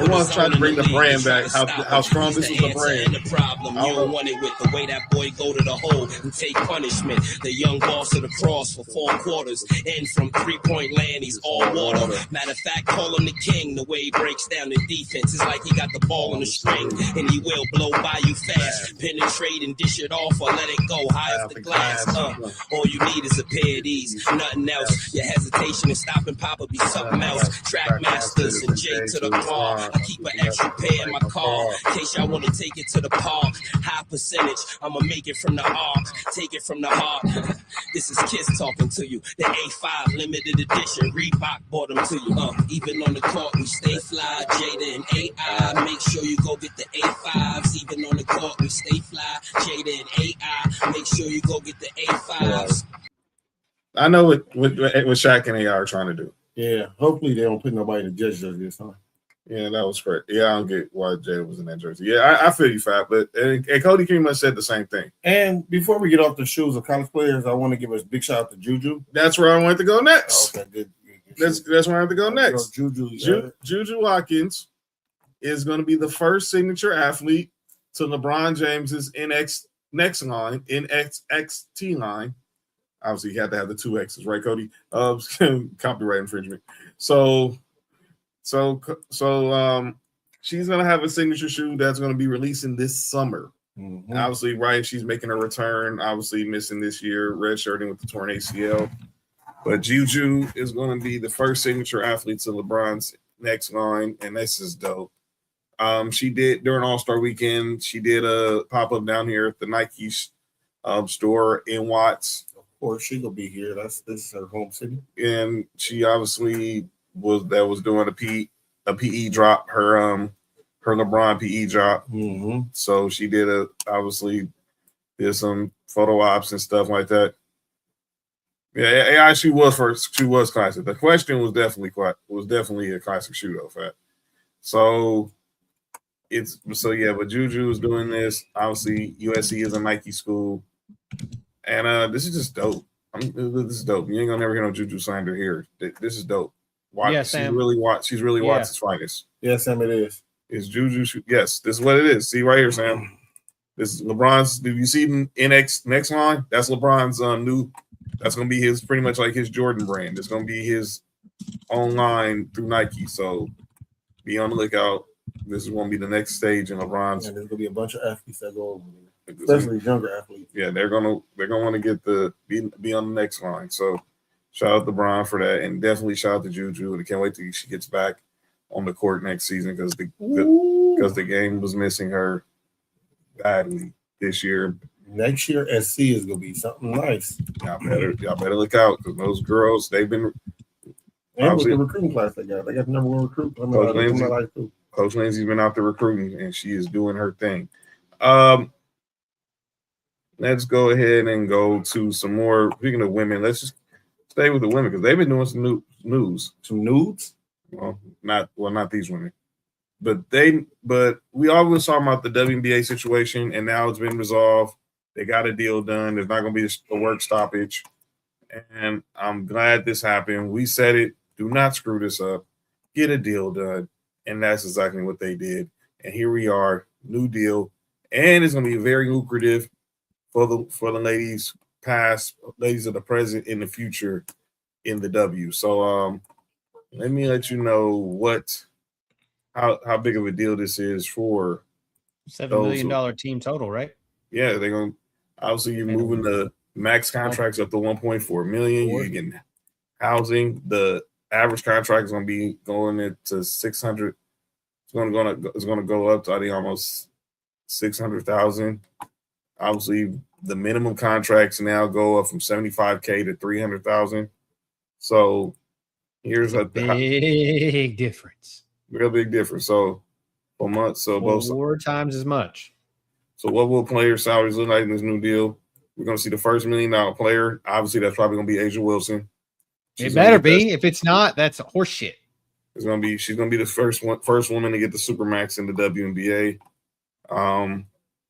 want to try to bring the brand back. How strong this is the brand. The problem. You don't want it with the way that boy go to the hole and take punishment. The young boss of the cross for 4 quarters. And from 3-point land, he's all water. Matter of fact, call him the king. The way he breaks down the defense is like he got the ball on the string. And he will blow by you fast. Penetrate and dish it off or let it go high off the glass. All you need is a pair of these. Nothing else. Your hesitation and stopping pop will be something else. Trackmasters and J to the car. I keep an extra pair in my car in case y'all want to take it to the park. High percentage, I'ma make it from the arc, take it from the heart. This is Kiss talking to you. The A5 limited edition, Reebok bought them to you. Even on the court we stay fly. Jada and AI, make sure you go get the A5s. Even on the court we stay fly. Jada and AI, make sure you go get the A5s. I know what Shaq and AI are trying to do. Yeah, hopefully they don't put nobody to judge us this time. Yeah, that was correct. Yeah, I don't get why Jay was in that jersey. Yeah, I feel you, Fat. But and Cody pretty much said the same thing. And before we get off the shoes of college players, I want to give a big shout out to Juju. That's where I wanted to go next. Okay, good. That's where I have to go next. Juju Watkins is going to be the first signature athlete to LeBron James's NXT line. Obviously, you had to have the 2 X's, right, Cody? Copyright infringement. So she's gonna have a signature shoe that's gonna be releasing this summer. Mm-hmm. Obviously, right? She's making a return. Obviously, missing this year, redshirting with the torn ACL. But Juju is gonna be the first signature athlete to LeBron's next line, and this is dope. She did during All-Star Weekend. She did a pop-up down here at the Nike store in Watts. Or she gonna be here. This is her home city. And she obviously was doing a PE drop, her LeBron PE drop. Mm-hmm. So she did some photo ops and stuff like that. Yeah, she was classic. The question was definitely a classic shoe though, Fat. So but Juju is doing this. Obviously, USC is a Nike school. And this is just dope. This is dope. You ain't gonna never hear no Juju slander here. This is dope. Yeah, Sam. She's really Watts' finest. Yeah, Sam, it is. It's Juju. Yes, this is what it is. See right here, Sam. This is LeBron's. Do you see the next line? That's LeBron's new. That's gonna be his pretty much like his Jordan brand. It's gonna be his own line through Nike. So be on the lookout. This is gonna be the next stage in LeBron's. And there's gonna be a bunch of athletes that go over there. Especially younger athletes. Yeah, they're gonna want to be on the next line. So shout out to Bron for that, and definitely shout out to Juju. And I can't wait till she gets back on the court next season because the game was missing her badly this year. Next year, SC is gonna be something nice. Y'all better look out because those girls they've been. And with the recruiting class they got the number 1 recruit. Coach Lindsay's been out there recruiting, and she is doing her thing. Let's go ahead and go to some more. Speaking of women, let's just stay with the women because they've been doing some news. Some nudes? Well, not these women. But we always talking about the WNBA situation, and now it's been resolved. They got a deal done. There's not going to be a work stoppage. And I'm glad this happened. We said it. Do not screw this up. Get a deal done. And that's exactly what they did. And here we are, new deal. And it's going to be very lucrative for the ladies past, ladies of the present, in the future in the W. So let me let you know how big of a deal this is for $7 million team total, right? Yeah, they're going to obviously you're moving the max contracts up to 1.4 million. You're getting housing. The average contract is going to be going into 600. It's going to go up to I think almost 600,000. Obviously, the minimum contracts now go up from 75K to 300,000. So here's a big difference. Real big difference. So per month, so both 4 times as much. So what will player salaries look like in this new deal? We're going to see the first $1 million player. Obviously, that's probably going to be Asia Wilson. It better be. If it's not, that's horseshit. She's going to be the first woman to get the Supermax in the WNBA.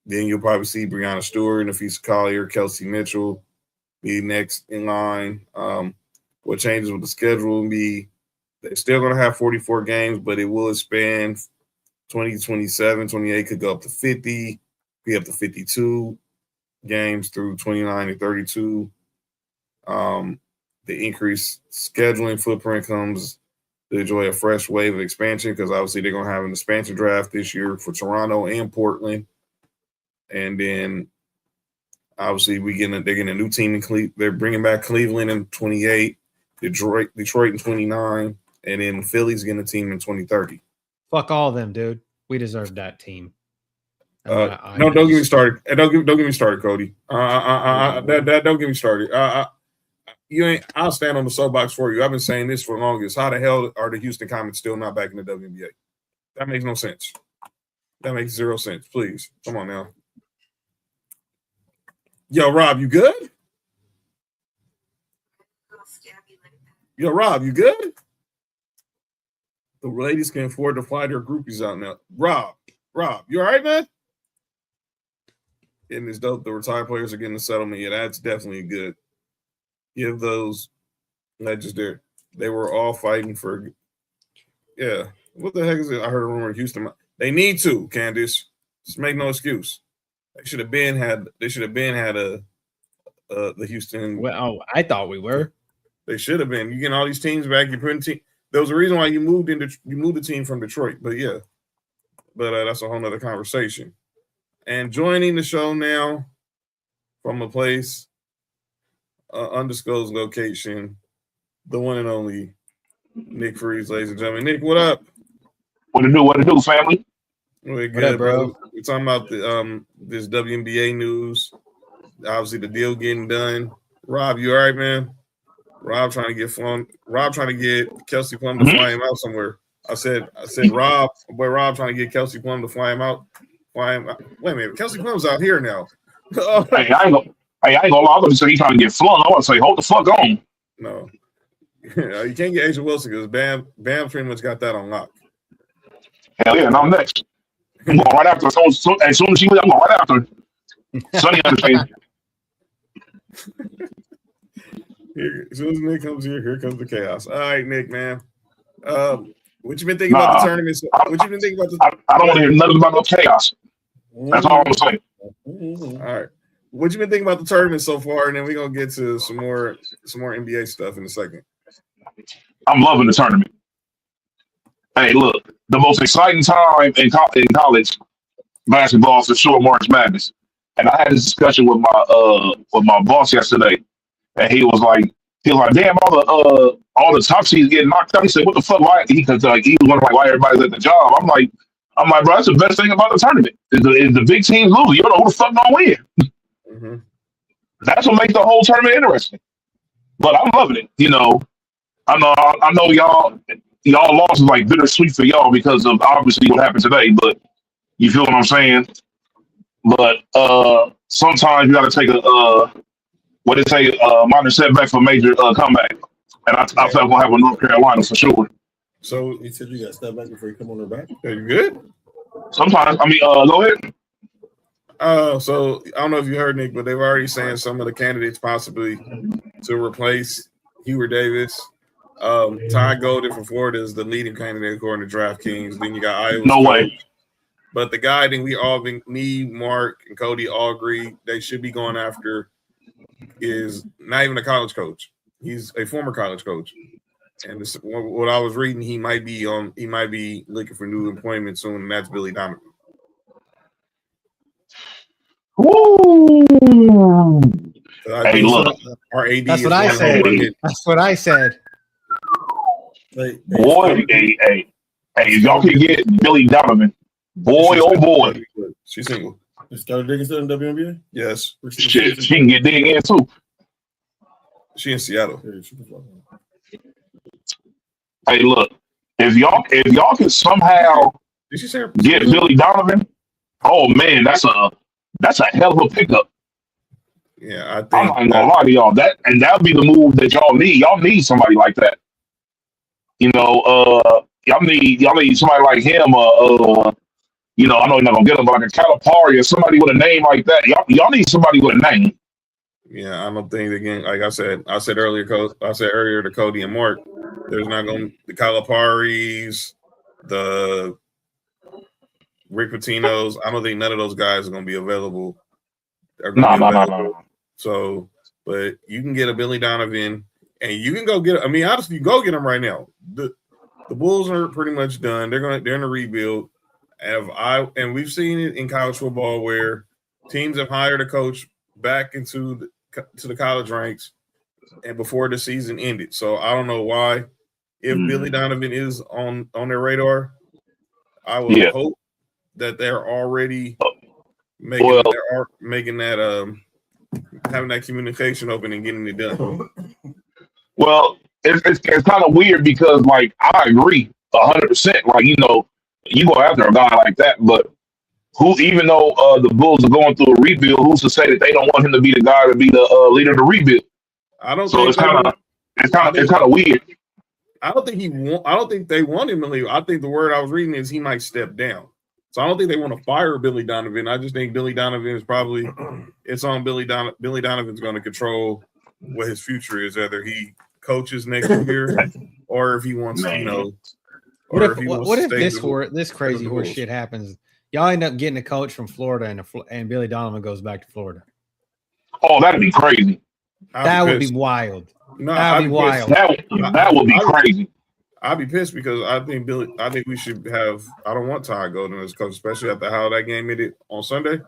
Then you'll probably see Breanna Stewart, Nafisa Collier, Kelsey Mitchell, be next in line. What changes with the schedule will be they're still going to have 44 games, but it will expand 27, 28 could go up to 50, be up to 52 games through 29 and 32. The increased scheduling footprint comes to enjoy a fresh wave of expansion because obviously they're going to have an expansion draft this year for Toronto and Portland. And then obviously they're getting a new team in Cleveland. They're bringing back Cleveland in 28, Detroit in 29, and then Philly's getting a team in 2030. Fuck all of them, dude. We deserve that team. No, don't get me started. Don't get me started, Cody. Don't get me started. I'll stand on the soapbox for you. I've been saying this for the longest. How the hell are the Houston Comets still not back in the WNBA? That makes no sense. That makes zero sense. Please, come on now. Yo, Rob, you good? Yo, Rob, you good? The ladies can afford to fly their groupies out now. Rob, you all right, man? Getting this dope. The retired players are getting the settlement. Yeah, that's definitely good. Give those legends there. They were all fighting for. Yeah, what the heck is it? I heard a rumor in Houston. They need to, Candace. Just make no excuse. They should have been had the Houston. Well, I thought we were. They should have been. You getting all these teams back. You putting team. There was a reason why you moved the team from Detroit. But yeah, that's a whole nother conversation. And joining the show now from a place, undisclosed location, the one and only Nick Freeze, ladies and gentlemen. Nick, what up? What to do, family? We're good, what up, bro? We're talking about the this WNBA news. Obviously, the deal getting done. Rob, you all right, man? Rob trying to get Kelsey Plum to fly him out somewhere. I said, Rob trying to get Kelsey Plum to fly him out. Wait a minute, Kelsey Plum's out here now. Hey, I ain't gonna lie. I'm gonna say he's trying to get flung. I want to say, hold the fuck on. No, you can't get Asia Wilson because Bam pretty much got that on lock. Hell yeah, and I'm next. I'm going right after. As soon as she leaves, I'm going right after. Sonny understands. As soon as Nick comes here comes the chaos. All right, Nick, man. What you been thinking about the tournament? What you been thinking about the? I don't want to hear nothing about no chaos. That's all I'm saying. All right. What you been thinking about the tournament so far? And then we're gonna get to some more NBA stuff in a second. I'm loving the tournament. Hey, look, the most exciting time in college basketball is for sure March Madness. And I had this discussion with my boss yesterday, and he was like, damn, all the top seeds getting knocked out. He said, what the fuck? Why? He was wondering why everybody's at the job. I'm like, bro, that's the best thing about the tournament. Is the big teams lose. You don't know who the fuck gonna win. Mm-hmm. That's what makes the whole tournament interesting. But I'm loving it. I know y'all loss is like bittersweet for y'all because of obviously what happened today. But you feel what I'm saying? But sometimes you got to take a minor setback for major comeback. And I felt gonna have a North Carolina for sure. So You said you got to step back before you come on the back. are you good? Sometimes, go ahead. So I don't know if you heard, Nick, but they've already saying some of the candidates possibly to replace Hubert Davis. Ty Golden from Florida is the leading candidate according to DraftKings. Then you got Iowa. No way. But the guy that me, Mark, and Cody all agree they should be going after is not even a college coach. He's a former college coach. And what I was reading, he might be looking for new employment soon, and that's Billy Donovan. Woo! Hey, look. Our AD That's what I said. That's what I said. Boy, hey, if y'all can get Billy Donovan, boy, oh boy. She's single. Is Skylar Dickinson in the WNBA? Yes. Shit, she can get dig in too. She in Seattle. Hey, look, if y'all can somehow Did she say her get Billy Donovan, oh man, that's a hell of a pickup. Yeah, I think I'm not gonna lie to y'all. That'll be the move that y'all need. Y'all need somebody like that. Y'all need somebody like him. I know you're not gonna get him, but like a Calipari or somebody with a name like that. Y'all need somebody with a name. Yeah, I don't think again. Like I said earlier to Cody and Mark, there's not going to the Calaparis, the Rick Pitino's. I don't think none of those guys are going to be available. No. So, but you can get a Billy Donovan, and you can go get. I mean, honestly, you go get him right now. The Bulls are pretty much done. They're in a rebuild. And we've seen it in college football where teams have hired a coach back into the college ranks and before the season ended. So I don't know why. If Billy Donovan is on their radar, I would hope that they're already making that having that communication open and getting it done. Well, it's kind of weird because like I agree 100%. Like you go after a guy like that, but even though the Bulls are going through a rebuild, who's to say that they don't want him to be the guy to be the leader of the rebuild? I don't. So it's kind of weird. I don't think they want him to leave. I think the word I was reading is he might step down. So I don't think they want to fire Billy Donovan. I just think Billy Donovan is probably it's on Billy Donovan. Billy Donovan's going to control what his future is, whether he coaches next year or if he wants, What if this crazy horse shit happens? Y'all end up getting a coach from Florida and Billy Donovan goes back to Florida. Oh, that'd be crazy. That would be wild. No, that'd be wild. That would be crazy. I'd be pissed because I think we should have. I don't want Ty Golden as coach, especially after how that game ended on Sunday.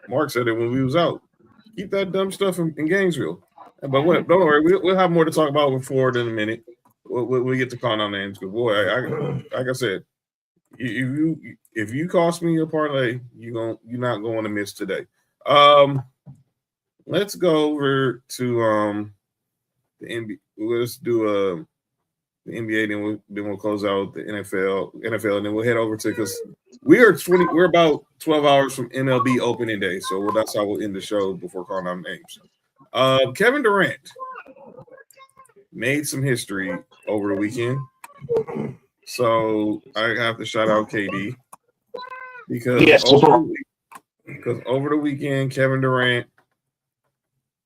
Mark said it when we was out. Keep that dumb stuff in Gainesville. But don't worry, we'll have more to talk about with Florida in a minute. We'll get to calling out names. Because boy, like I said, if you cost me a parlay, you're not going to miss today. Let's go over to the NBA. Let's do the NBA, then we'll close out the NFL, and then we'll head over to because we're about 12 hours from MLB opening day, so that's how we'll end the show before calling out names. Kevin Durant made some history over the weekend, so I have to shout out KD because over the weekend Kevin Durant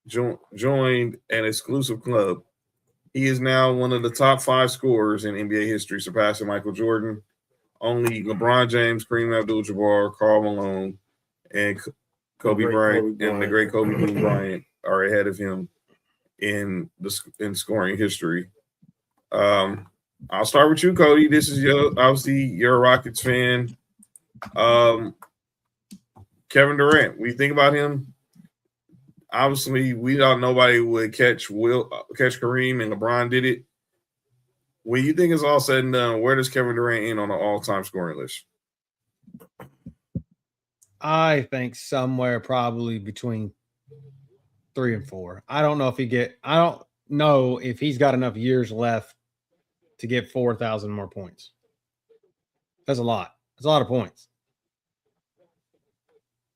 joined an exclusive club. He is now one of the top 5 scorers in NBA history, surpassing Michael Jordan. Only LeBron James, Kareem Abdul-Jabbar, Karl Malone, and Kobe Bryant and the great Kobe Bean Bryant are ahead of him in scoring history. I'll start with you, Cody. This is obviously you're a Rockets fan. Kevin Durant, when you think about him, obviously we thought nobody would catch Kareem, and LeBron did it. When you think it's all said and done, where does Kevin Durant end on the all-time scoring list? I think somewhere probably between 3 and 4. I don't know if he's got enough years left to get 4,000 more points. That's a lot. That's a lot of points.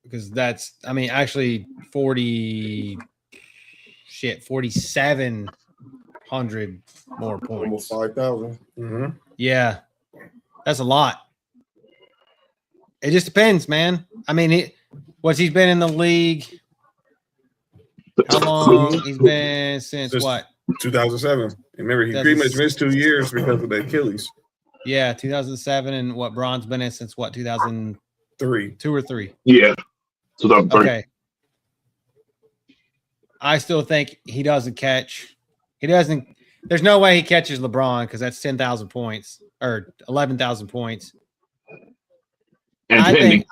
Because that's, actually 4,700 more points. Almost 5,000. Mm-hmm. Yeah, that's a lot. It just depends, man. He's been in the league. How long? He's been since what? 2007. Remember, he pretty much missed 2 years because of the Achilles. Yeah, 2007, and what? Bron's been in since what? 2003, 2 or 3. Yeah. 2003. Okay. I still think he doesn't catch. He doesn't. There's no way he catches LeBron because that's 10,000 points or 11,000 points. I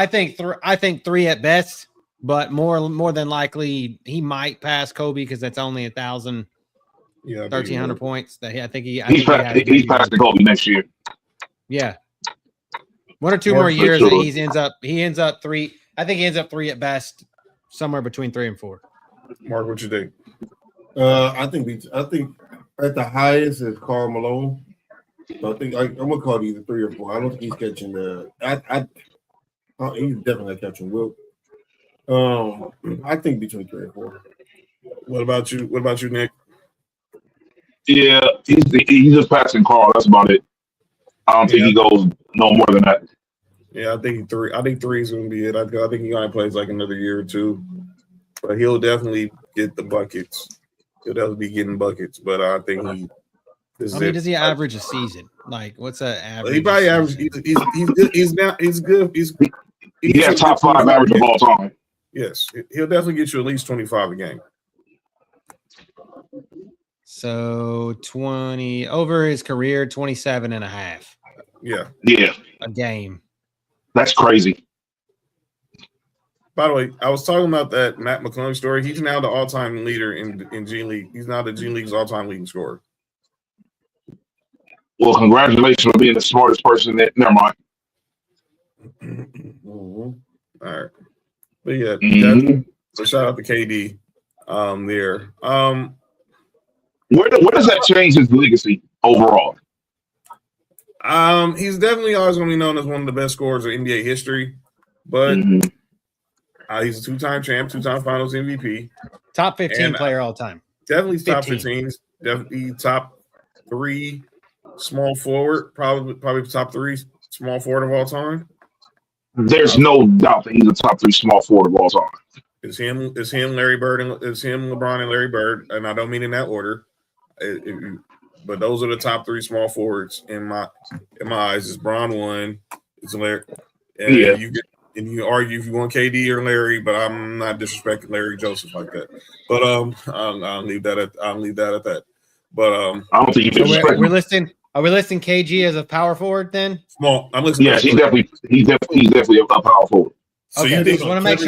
think 3 at best, but more than likely he might pass Kobe because that's only 1,000. Yeah, 1,300 points. He's passing Kobe next year. Yeah. 1 or 2 more years, and he ends up 3. I think he ends up 3 at best, somewhere between 3 and 4. Mark, what you think? I think at the highest is Karl Malone. So I think I'm gonna call it either 3 or 4. I don't think he's catching he's definitely not catching Wilt. I think between 3 and 4. What about you, Nick? Yeah, he's just passing Karl. That's about it. I don't think he goes no more than that. Yeah, I think 3 is going to be it. I think he only plays like another year or 2. but he'll definitely get the buckets. He'll definitely be getting buckets, but I think he. I mean, does he average a season? Like, what's an average? He probably average. He's good. He's good. He has top 5 average of all time. Yes, he'll definitely get you at least 25 a game. So 20 over his career, 27 and a half. Yeah. A game. That's crazy. By the way, I was talking about that Matt McClung story. He's now the all-time leader in G League. He's now the G League's all-time leading scorer. Well, congratulations on being the smartest person. Never mind. Mm-hmm. All right. But yeah, so shout out to KD there. Where does that change his legacy overall? He's definitely always going to be known as one of the best scorers in NBA history, but he's a 2-time champ, 2-time Finals MVP, top 15 player all time. Definitely top 15. Definitely top 3 small forward, probably top 3 small forward of all time. There's no doubt that he's a top 3 small forward of all time. It's him, Larry Bird, and it's him, LeBron, and Larry Bird, and I don't mean in that order. But those are the top 3 small forwards in my eyes. It's Bron 1, it's Larry, and you argue if you want KD or Larry, but I'm not disrespecting Larry Joseph like that. But I'll leave that at that. But I don't think you disrespect. Are we listing KG as a power forward then? Small. I'm listening. Yes, he's definitely a power forward. So okay, you just want to make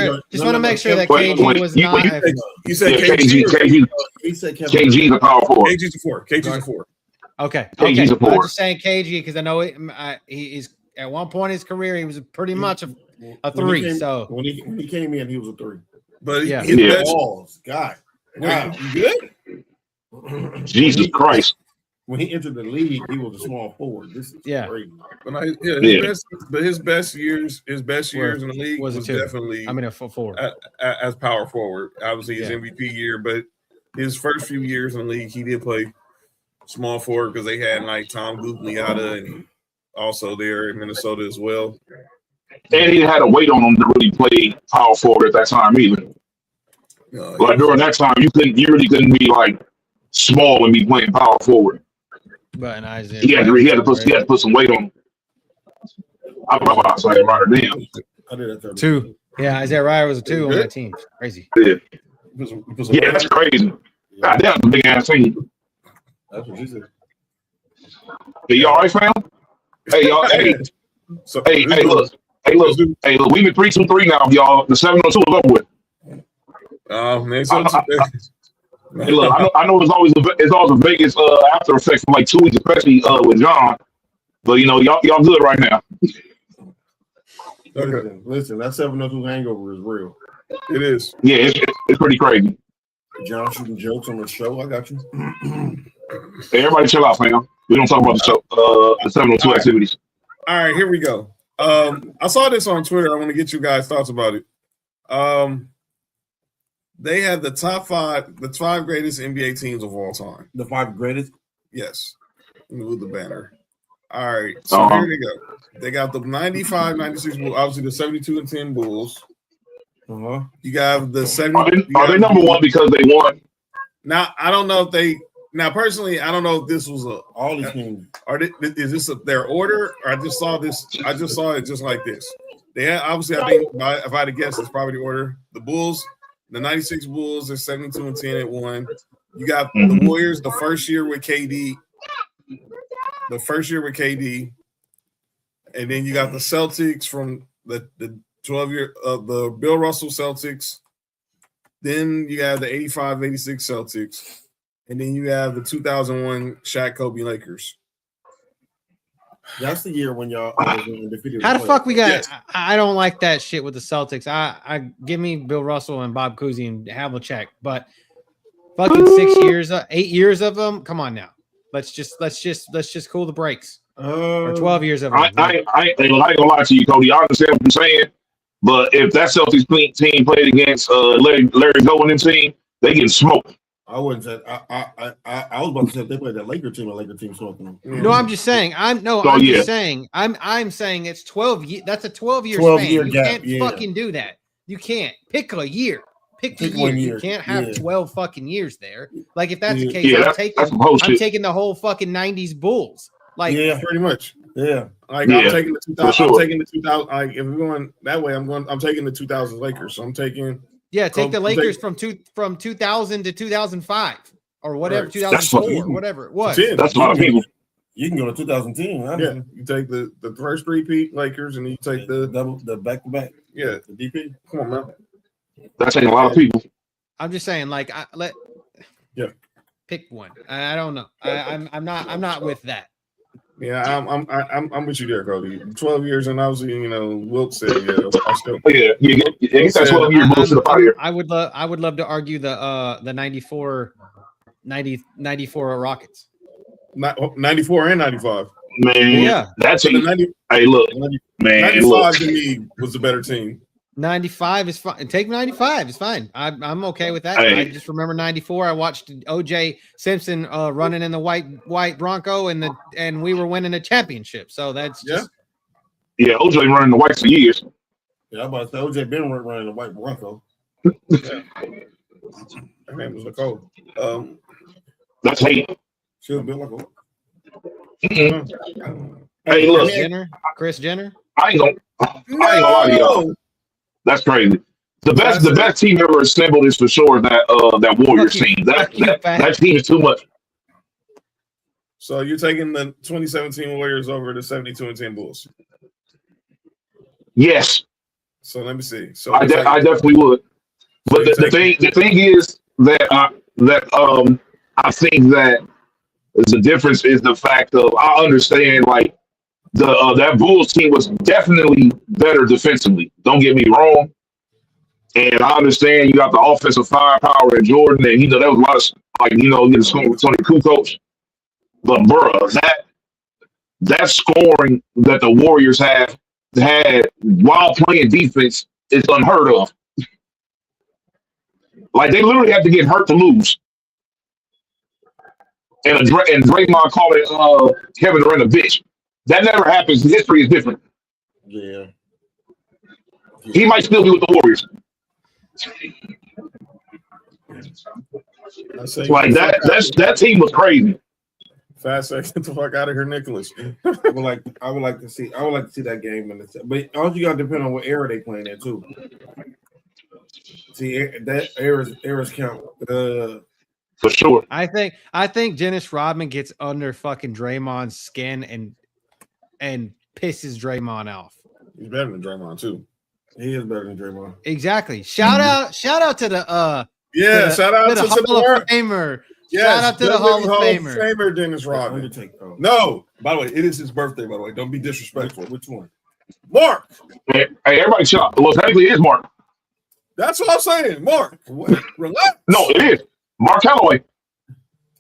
sure that KG was not. You said KG. He said KG's a power forward. KG's a 4. KG's a 4. Okay. KG's a 4. I'm just saying KG because I know he's at one point in his career he was pretty much a 3. So when he came in, he was a 3. But balls, God, you good? Jesus Christ. When he entered the league, he was a small forward. This is crazy. But his best years in the league was definitely a forward as power forward. Obviously his MVP year, but his first few years in the league, he did play small forward because they had like Tom Gugliotta and also there in Minnesota as well. And he had a weight on him to really play power forward at that time either. Like during that time, you really couldn't be like small and be playing power forward. But Isaiah, he had to put some weight on him. I don't know about Isaiah Ryder. Damn. I did that 2. Yeah, Isaiah Ryder was a 2 on that team. Crazy. Yeah, that's crazy. God damn, a big ass team. That's what you said. Hey, y'all right, fam? Hey, y'all. Hey, look. We've been 3-2-3 now, y'all. The 7-2 is over with. Hey, look, I know it's always a Vegas after effect for like 2 weeks, especially with John. But y'all good right now. Listen, that 7-2 hangover is real. It is. Yeah, it's pretty crazy. John shooting jokes on the show. I got you. Hey, everybody chill out, fam. We don't talk about the show, the 702 activities. All right, here we go. I saw this on Twitter. I want to get you guys' thoughts about it. They have the top 5 greatest NBA teams of all time. The 5 greatest? Yes. Move the banner. All right. So here they go. They got the 95, 96 Bulls, obviously the 72 and 10 Bulls. You got the 70. Are they number 1 because they won? Now, I don't know if they – now, personally, I don't know if this was all these teams. Is this their order? Or I just saw this – I just saw it just like this. They had, obviously, I think if I had to guess, it's probably the order. The Bulls – the 96 Bulls are 72 and 10 at 1. You got the Warriors the first year with KD. And then you got the Celtics from the 12-year of the Bill Russell Celtics. Then you have the 85-86 Celtics. And then you have the 2001 Shaq Kobe Lakers. That's the year when y'all defeated. How the fuck we got? Yes. I don't like that shit with the Celtics. I give me Bill Russell and Bob Cousy and Havlicek, but fucking 6 years, 8 years of them. Come on now, let's just cool the brakes. Or 12 years of them. I ain't gonna lie to you, Cody. I understand what you're saying, but if that Celtics team played against Larry Goldman team, they get smoked. I wouldn't say. I was about to say if they played that Laker team smoking them. No, I'm just saying. I'm saying it's 12. That's a 12-year span. You can't fucking do that. You can't pick a year. Pick the Pick year. 1 year. You can't have Yeah. 12 fucking years there. Like if that's the Yeah. case, Yeah, I'm that's some bullshit. taking the whole fucking 90s Bulls. Like Yeah, Pretty much. yeah. Like Yeah, I'm taking the 2000. for sure. I'm taking the 2000. Like if we're going that way, I'm taking the 2000 Lakers. So I'm taking. yeah, take the I'm Lakers taking- from 2000 to 2005 or whatever, Right. 2004, That's whatever it was. 10. That's a lot of people. You can go to 2010. Yeah, Honestly. you take the first three-peat Lakers, and you take the back to back. yeah. The DP. Come on, man. That's taking a lot of people. I'm just saying, like, Yeah. pick one. I don't know. I'm not with that. Yeah, I'm with you there, Cody. 12 years, and obviously, Wilt said, I still. Yeah, get that 12-year bullshit up out of here. I would love to argue the 94 Rockets. 94 and 95. Man, Yeah. that's So the it. 90, Hey, look, 90, man, 95 look. to me was the better team. 95 is fine. Take 95 is fine. I'm okay with that. Hey. I just remember 94. I watched OJ Simpson running in the white Bronco and we were winning a championship. So that's just Yeah, OJ running the Whites for years. Yeah, I'm about to say OJ been running the white Bronco. Her name was Nicole. That's hate. She was built like a. Hey, look, Chris Jenner. I ain't gonna lie to y'all. That's crazy. The best team ever assembled is for sure that Warriors team. That team is too much. So you're taking the 2017 Warriors over the 72-10 Bulls. Yes, So let me see. So I definitely would. But the thing is that I think that the difference is the fact of I understand like that Bulls team was definitely better defensively. Don't get me wrong. And I understand you got the offensive firepower in Jordan, and there was a lot of getting scoring with Tony Kukoc. But bruh, that scoring that the Warriors have had while playing defense is unheard of. Like they literally have to get hurt to lose. And Draymond calling Kevin Durant a bitch. That never happens. History is different. Yeah. He might still be with the Warriors. Like that team was crazy. Fast second, get the fuck out of here, Nicholas. I would like to see that game but also you got to depend on what era they playing in too. See that eras count. For sure. I think Dennis Rodman gets under fucking Draymond's skin and pisses Draymond off. He's better than Draymond too. He is better than Draymond. Exactly. Shout out to the shout out to the Hall of Famer. Yes, Shout out to the Hall of Famer. Famer. Dennis Rodman. No, by the way, it is his birthday. By the way, don't be disrespectful. Which one? Mark. Hey, everybody shot. Well, technically it is Mark. That's what I'm saying. Mark. Relax. No, it is. Mark Calloway.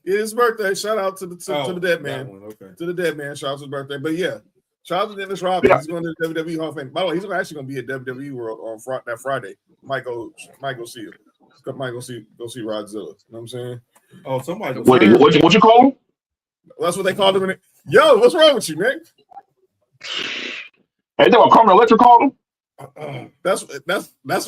It is his birthday. Shout out to the dead man. Okay. To the dead man. Shout out to his birthday. But yeah, shout out to Dennis Rodman. Yeah. He's going to the WWE Hall of Fame. By the way, he's actually going to be at WWE World on that Friday. Might go see him. Might go see Rodzilla. You know what I'm saying? Oh, somebody. What you call him? That's what they called him. Yo, what's wrong with you, Nick? Hey, that what Carmen Electra called him? That's what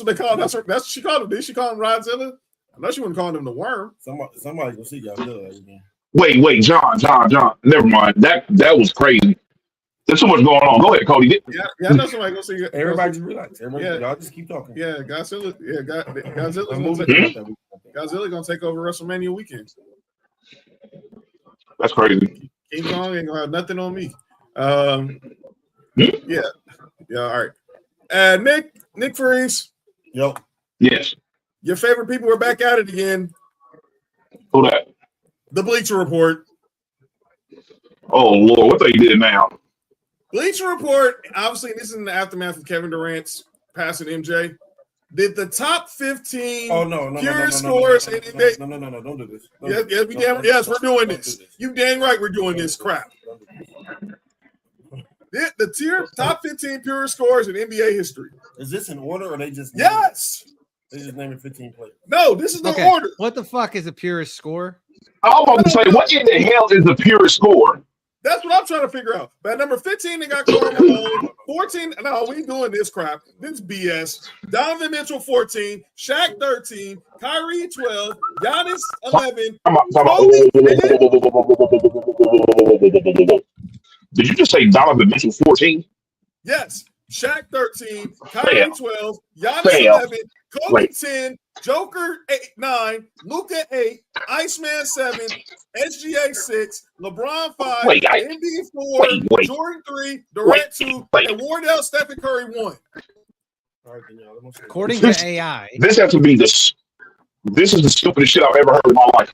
they call him. That's what she called him. Did she call him Rodzilla? I know she wouldn't call him the Worm. Somebody go see y'all again. Wait, John. Never mind. That was crazy. There's so much going on. Go ahead, Cody. Yeah, I know somebody go see. Everybody just relax. Y'all just keep talking. Yeah, Godzilla. Yeah, Godzilla gonna take over WrestleMania weekend. That's crazy. King Kong ain't gonna have nothing on me. Yeah. All right. Nick Freeze. Yo. Yes. Your favorite people are back at it again. Who that? The Bleacher Report. Oh Lord, what they did now? Bleacher Report. Obviously, this is in the aftermath of Kevin Durant's passing MJ. Did the top 15 pure scores? No, don't do this. Yes, we're doing this. You dang right we're doing this crap. The top 15 pure scores in NBA history. Is this in order or they just Yes. They just naming 15 players? No, this is the order. What the fuck is the purest score? I'm about to say, what in the hell is the purest score? That's what I'm trying to figure out. But at number 15, they got Karl Malone. 14. No, we doing this crap. This BS. Donovan Mitchell 14, Shaq 13, Kyrie 12, Giannis 11. Did you just say Donovan Mitchell 14? Yes. Shaq 13, Kyrie 12, Giannis Bam. 11, Kobe 10, Joker 9, Luka 8, Iceman 7, SGA 6, LeBron 5, Indy 4, Jordan 3, Durant 2, and Wardell Stephen Curry 1. According to AI, this has to be this is the stupidest shit I've ever heard in my life.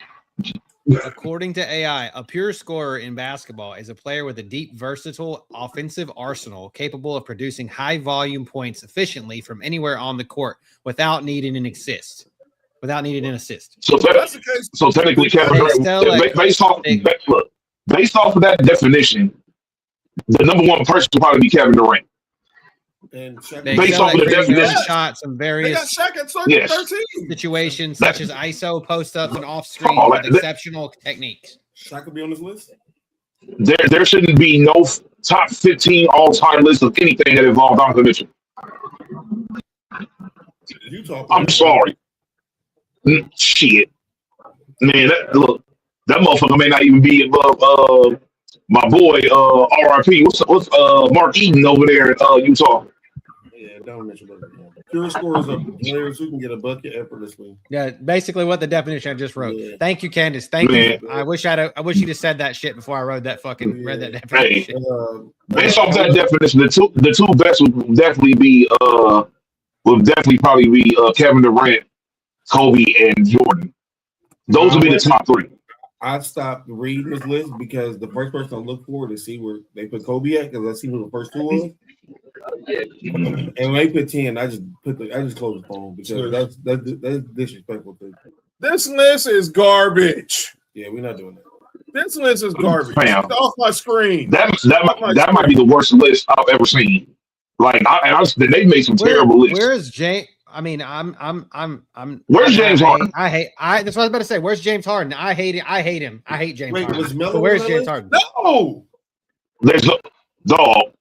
According to AI, a pure scorer in basketball is a player with a deep, versatile offensive arsenal capable of producing high-volume points efficiently from anywhere on the court without needing an assist. So technically, Kevin Durant, based off of that definition, the number one person will probably be Kevin Durant. And based off of the definition, shots and various situations such as ISO, post-ups, and off-screen with exceptional techniques. Shaq could be on this list. There shouldn't be no top 15 all-time list of anything that involved Donovan Mitchell. I'm sorry. Shit, man. That motherfucker may not even be above my boy RIP. What's Mark Eaton over there in Utah? Yeah, Donovan Mitchell. Pure scorers are players who can get a bucket effortlessly. Yeah, basically what the definition I just wrote. Yeah. Thank you, Candace. Thank you. I wish you'd have said that shit before I read that definition. Hey, based off that definition, the two best would definitely probably be Kevin Durant, Kobe, and Jordan. Those would be the top three. I've stopped reading this list because the first person I look for to see where they put Kobe at, because I see who the first two was. And when they put 10, I just close the phone because that's disrespectful to. This list is garbage. Yeah, we're not doing that. This list is garbage. Get off my screen. That might be the worst list I've ever seen. Like, they made some terrible lists. Where's James? I mean, Where's James Harden? That's what I was about to say. Where's James Harden? I hate him. I hate James Harden. But where's James Harden? No. There's no dog.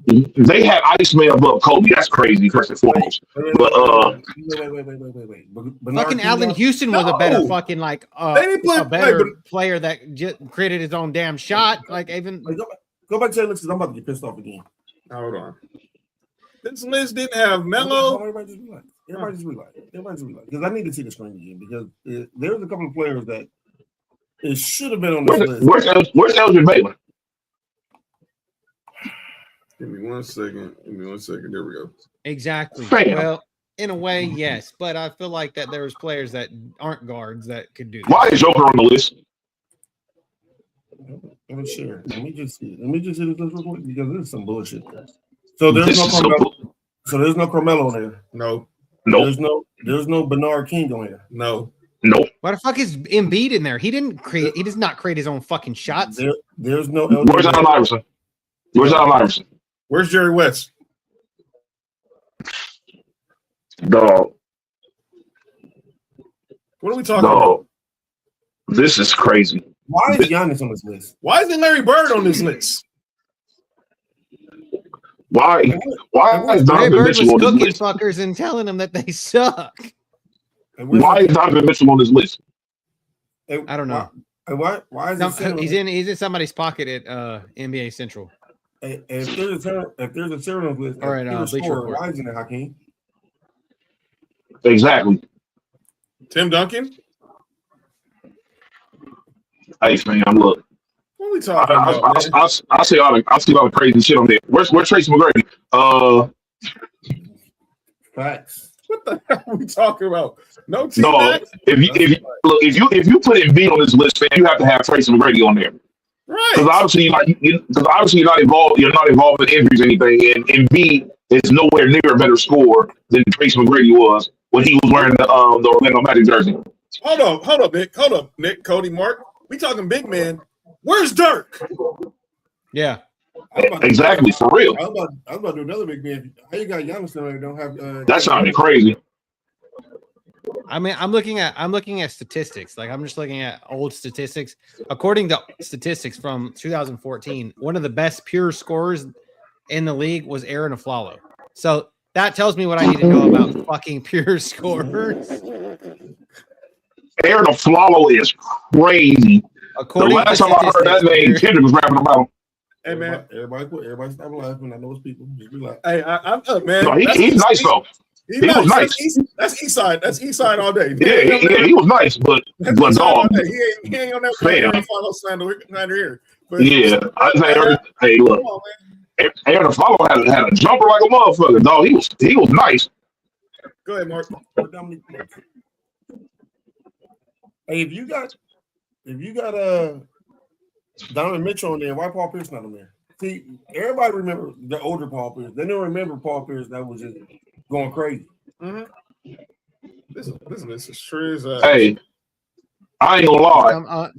They had Iceman above Kobe. That's crazy, first and foremost. Wait. Fucking Allen Houston was a better fucking player that just created his own damn shot. Like even go back to that list because I'm about to get pissed off again. Hold on. This list didn't have Melo. Everybody just relax. Because I need to see the screen again because there's a couple of players that it should have been on this list. Where's Elgin Baylor? Give me 1 second. There we go. Exactly. Bam. Well, in a way, yes, but I feel like that there was players that aren't guards that could do that. Why is Joker on the list? Let me share. Let me just see this list real quick because this is some bullshit. So there's no Carmelo. So there's no Carmelo on there. No. There's no Bernard King on here. No. Why the fuck is Embiid in there? He does not create his own fucking shots. There's no. Where's Allen Iverson? Where's Jerry West? Dog. What are we talking about? This is crazy. Why is Giannis on this list? Why isn't Larry Bird on this list? Why is Donovan Mitchell on this list? Fuckers and telling them that they suck. Why is Donovan Mitchell on this list? I don't know. Why is he's in somebody's pocket at NBA Central. If there's a serial list, all right, why isn't it Hakeem? Exactly. Tim Duncan. Hey, fam, look. What are we talking about? I see all the crazy shit on there. Where's Tracy McGrady? Facts. What the hell are we talking about? No team. No, if you put Embiid on this list, man, you have to have Tracy McGrady on there. Right. Because obviously you're not involved. You're not involved in injuries or anything. And Embiid is nowhere near a better scorer than Tracy McGrady was when he was wearing the Orlando Magic jersey. Hold up, Nick, Cody, Mark. We talking big man. Where's Dirk? Yeah. Exactly, for real. I was about to do another big man. How you got Giannis and don't have? That sounded crazy. I mean, I'm looking at statistics. Like I'm just looking at old statistics. According to statistics from 2014, one of the best pure scorers in the league was Aaron Aflalo. So that tells me what I need to know about fucking pure scorers. Aaron Aflalo is crazy. According the last to time I heard that name, Kendrick was rapping about him. Hey man, everybody stop laughing. I know it's people. Just be like, hey, I'm up, man. No, he's nice though. He was nice. That's east side. That's east side all day. Yeah, he was nice, but dog. He ain't on that Aflalo slander here. But yeah, I say, hey, look, Aaron Aflalo had a jumper like a motherfucker, dog. He was nice. Go ahead, Mark. Hey, if you got Donovan Mitchell on there, why Paul Pierce not on there? See, everybody remember the older Paul Pierce. They don't remember Paul Pierce that was just going crazy. Mm-hmm. This is true as hey, I ain't gonna lie.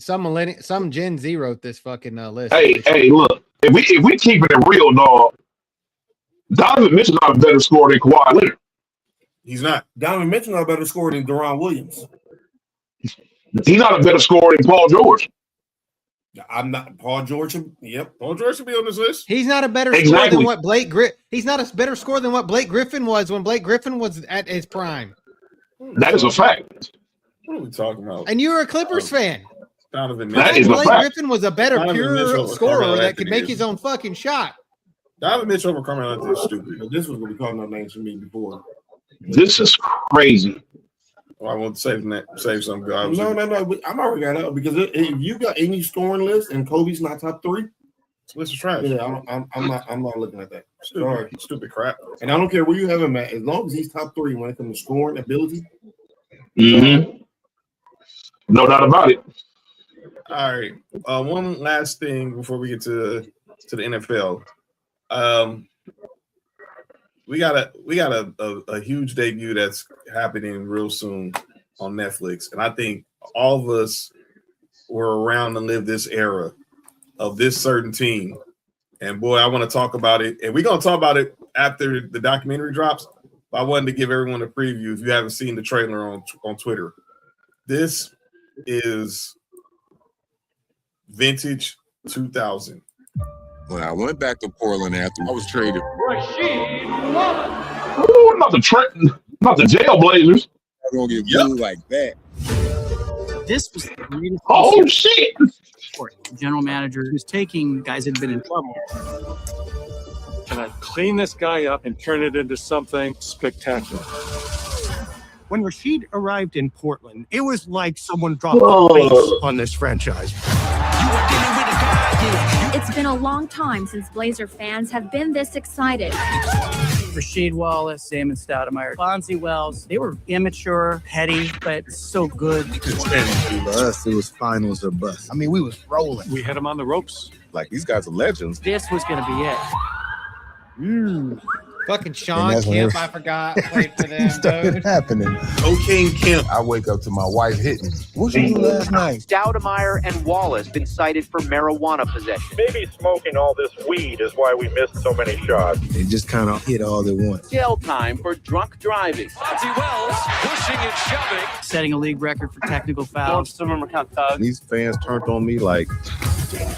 Some Gen Z wrote this fucking list. Hey, look, if we keeping it real, dog, Donovan Mitchell's not a better scorer than Kawhi Leonard. He's not. Donovan Mitchell not a better scorer than Deron Williams. He's not a better scorer than Paul George. I'm not Paul George. Yep, Paul George should be on this list. He's not a better scorer than what He's not a better scorer than what Blake Griffin was when Blake Griffin was at his prime. That is a fact. What are we talking about? And you're a Clippers fan. Donovan Mitchell. That is a Blake fact. Griffin was a better pure scorer that could make is. his own fucking shot. Donovan Mitchell over Carmelo Anthony is stupid. This was going to be calling out names for me before. This is crazy. Well, I won't save some guys. No. I'm already got out because if you got any scoring list and Kobe's not top 3, this is trash. Yeah, I'm not looking at that. Stupid crap. And I don't care where you have him at, as long as he's top 3 when it comes to scoring ability. Mm-hmm. No doubt about it. All right. One last thing before we get to the NFL. We got a huge debut that's happening real soon on Netflix, and I think all of us were around to live this era of this certain team. And boy, I want to talk about it, and we're gonna talk about it after the documentary drops. But I wanted to give everyone a preview if you haven't seen the trailer on Twitter. This is vintage 2000. When I went back to Portland after I was traded. Ooh, not the Jailblazers. I'm gonna get booed like that. This was the greatest. Oh shit! General manager who's taking guys that have been in trouble. And I clean this guy up and turn it into something spectacular. When Rashid arrived in Portland, it was like someone dropped the base on this franchise. It's been a long time since Blazer fans have been this excited. Rasheed Wallace, Damon Stoudemire, Bonzi Wells, they were immature, petty, but so good. For us, it was finals or bust. I mean, we was rolling. We had him on the ropes. Like, these guys are legends. This was going to be it. Fucking Sean Kemp, I forgot, played for them, dude. Happening. Cocaine Kemp. I wake up to my wife hitting. What you do last night? Stoudemire and Wallace been cited for marijuana possession. Maybe smoking all this weed is why we missed so many shots. They just kind of hit all at once. Jail time for drunk driving. Bonzi Wells pushing and shoving. Setting a league record for technical fouls. These fans turned on me like.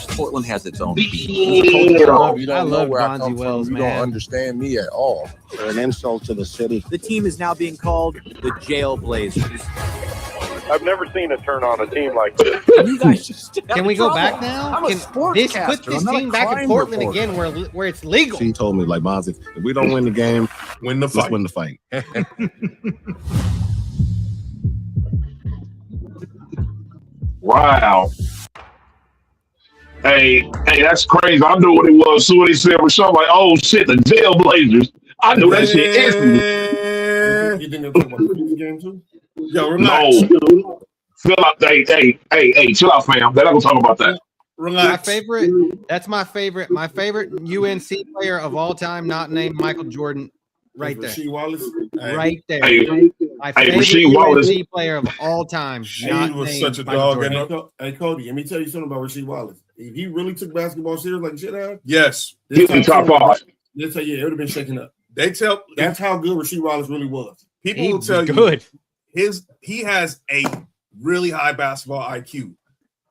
Portland has its own beat. I love Bonzi Wells, man. You don't understand me at all. They're an insult to the city. The team is now being called the Jailblazers. I've never seen it turn on a team like this. You guys just Can we go back now? Can put this team back in Portland again where it's legal? She told me, like, Bonzi, if we don't win the game, let's win the fight. Wow. Hey, that's crazy. I knew what it was. So when he said Rashad, like, oh shit, the Jailblazers. I knew that shit instantly. You think they're talking about the game too? Yo, relax. No. Chill out. Hey, chill out, fam. They're not gonna talk about that. Relax. That's my favorite UNC player of all time, not named Michael Jordan. Right there. Rasheed Wallace. Right there. My favorite Rasheed Wallace player of all time. He was such a dog. Hey, Cody, let me tell you something about Rasheed Wallace. If he really took basketball serious like shit had, yes, he's in top 5. They tell you it would have been shaken up. That's how good Rasheed Wallace really was. People will tell you he has a really high basketball IQ,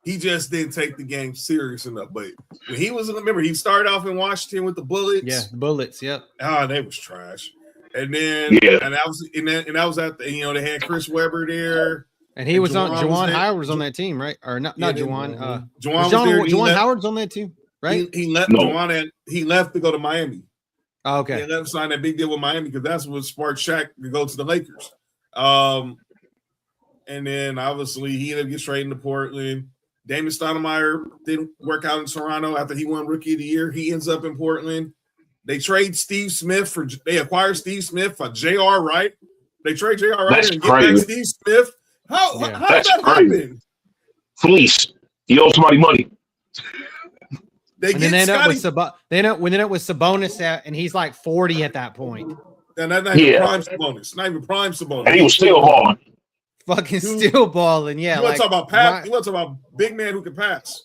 He just didn't take the game serious enough. But when he was, remember, he started off in Washington with the Bullets. Yeah, Bullets. Yep. Oh, they was trash. And then, and that was at the, they had Chris Webber there. And he was on Juwan Howard was on that team, right? Or not Juwan. Juwan Howard's on that team, right? He left Juwan and he left to go to Miami. Oh, okay. He left to sign that big deal with Miami because that's what sparked Shaq to go to the Lakers. And then obviously he ended up getting traded to Portland. Damon Stoudemire didn't work out in Toronto after he won Rookie of the Year. He ends up in Portland. They acquire Steve Smith for J.R. Wright. They trade J.R. Wright and get back Steve Smith. How did that happen? Fleece. You owe somebody money. They end up with Sabonis and he's like 40 at that point. And that's not even prime Sabonis. Not even prime Sabonis. And he was still balling. Fucking still balling. Yeah. You want to talk about pass? You want to talk about big man who can pass?